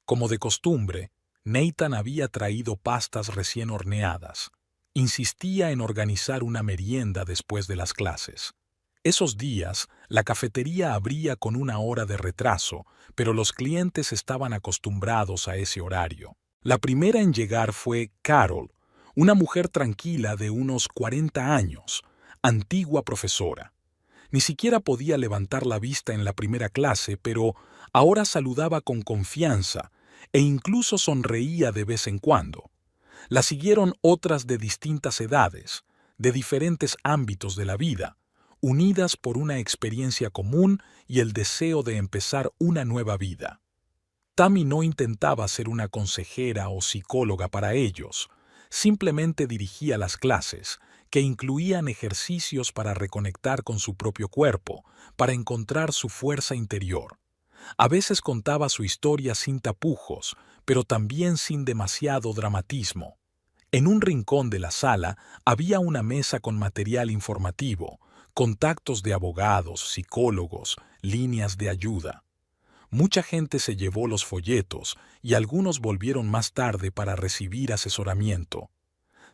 Como de costumbre, Nathan había traído pastas recién horneadas. Insistía en organizar una merienda después de las clases. Esos días, la cafetería abría con 1 hora de retraso, pero los clientes estaban acostumbrados a ese horario. La primera en llegar fue Carol, una mujer tranquila de unos 40 años, antigua profesora. Ni siquiera podía levantar la vista en la primera clase, pero ahora saludaba con confianza e incluso sonreía de vez en cuando. La siguieron otras de distintas edades, de diferentes ámbitos de la vida, unidas por una experiencia común y el deseo de empezar una nueva vida. Tammy no intentaba ser una consejera o psicóloga para ellos, simplemente dirigía las clases, que incluían ejercicios para reconectar con su propio cuerpo, para encontrar su fuerza interior. A veces contaba su historia sin tapujos, pero también sin demasiado dramatismo. En un rincón de la sala había una mesa con material informativo, contactos de abogados, psicólogos, líneas de ayuda. Mucha gente se llevó los folletos y algunos volvieron más tarde para recibir asesoramiento.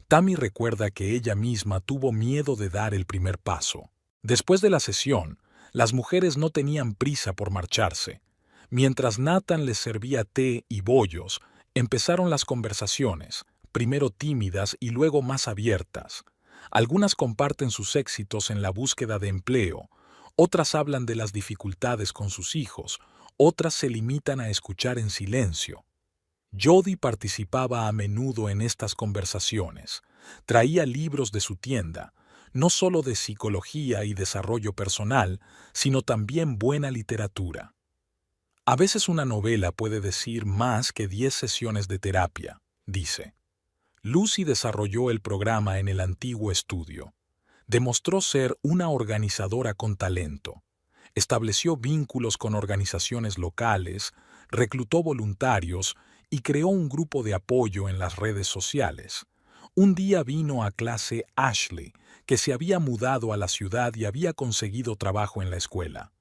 Tammy recuerda que ella misma tuvo miedo de dar el primer paso. Después de la sesión, las mujeres no tenían prisa por marcharse. Mientras Nathan les servía té y bollos, empezaron las conversaciones, primero tímidas y luego más abiertas. Algunas comparten sus éxitos en la búsqueda de empleo, otras hablan de las dificultades con sus hijos, otras se limitan a escuchar en silencio. Jody participaba a menudo en estas conversaciones. Traía libros de su tienda, no solo de psicología y desarrollo personal, sino también buena literatura. A veces una novela puede decir más que 10 sesiones de terapia, dice. Lucy desarrolló el programa en el antiguo estudio. Demostró ser una organizadora con talento. Estableció vínculos con organizaciones locales, reclutó voluntarios y creó un grupo de apoyo en las redes sociales. Un día vino a clase Ashley, que se había mudado a la ciudad y había conseguido trabajo en la escuela.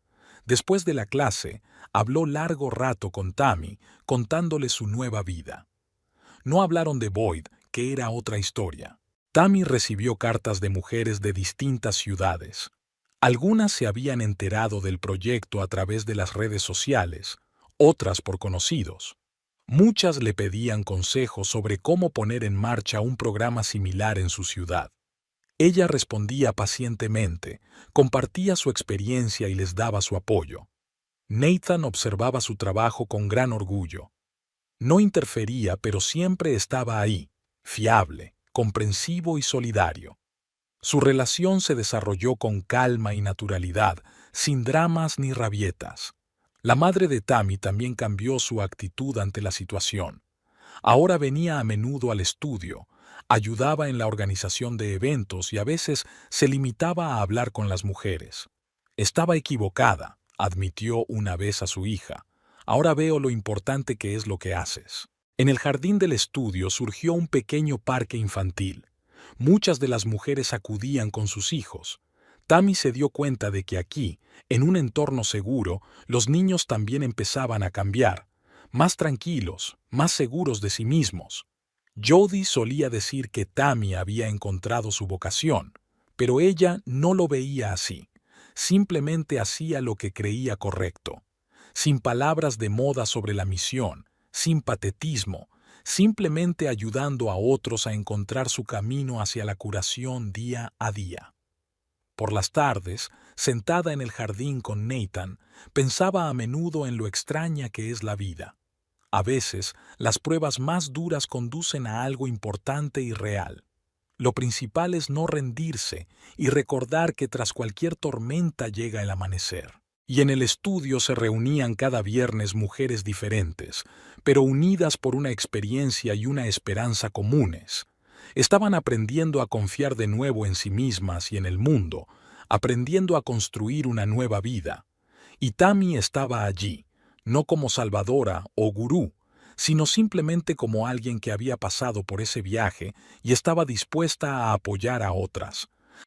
Después de la clase, habló largo rato con Tammy, contándole su nueva vida. No hablaron de Boyd, que era otra historia. Tammy recibió cartas de mujeres de distintas ciudades. Algunas se habían enterado del proyecto a través de las redes sociales, otras por conocidos. Muchas le pedían consejos sobre cómo poner en marcha un programa similar en su ciudad. Ella respondía pacientemente, compartía su experiencia y les daba su apoyo. Nathan observaba su trabajo con gran orgullo. No interfería, pero siempre estaba ahí, fiable, comprensivo y solidario. Su relación se desarrolló con calma y naturalidad, sin dramas ni rabietas. La madre de Tammy también cambió su actitud ante la situación. Ahora venía a menudo al estudio, ayudaba en la organización de eventos y a veces se limitaba a hablar con las mujeres. Estaba equivocada, admitió una vez a su hija. Ahora veo lo importante que es lo que haces. En el jardín del estudio surgió un pequeño parque infantil. Muchas de las mujeres acudían con sus hijos. Tammy se dio cuenta de que aquí, en un entorno seguro, los niños también empezaban a cambiar, más tranquilos, más seguros de sí mismos. Jody solía decir que Tammy había encontrado su vocación, pero ella no lo veía así. Simplemente hacía lo que creía correcto, sin palabras de moda sobre la misión, sin patetismo, simplemente ayudando a otros a encontrar su camino hacia la curación día a día. Por las tardes, sentada en el jardín con Nathan, pensaba a menudo en lo extraña que es la vida. A veces, las pruebas más duras conducen a algo importante y real. Lo principal es no rendirse y recordar que tras cualquier tormenta llega el amanecer. Y en el estudio se reunían cada viernes mujeres diferentes, pero unidas por una experiencia y una esperanza comunes. Estaban aprendiendo a confiar de nuevo en sí mismas y en el mundo, aprendiendo a construir una nueva vida. Y Tammy estaba allí, no como salvadora o gurú, sino simplemente como alguien que había pasado por ese viaje y estaba dispuesta a apoyar a otras,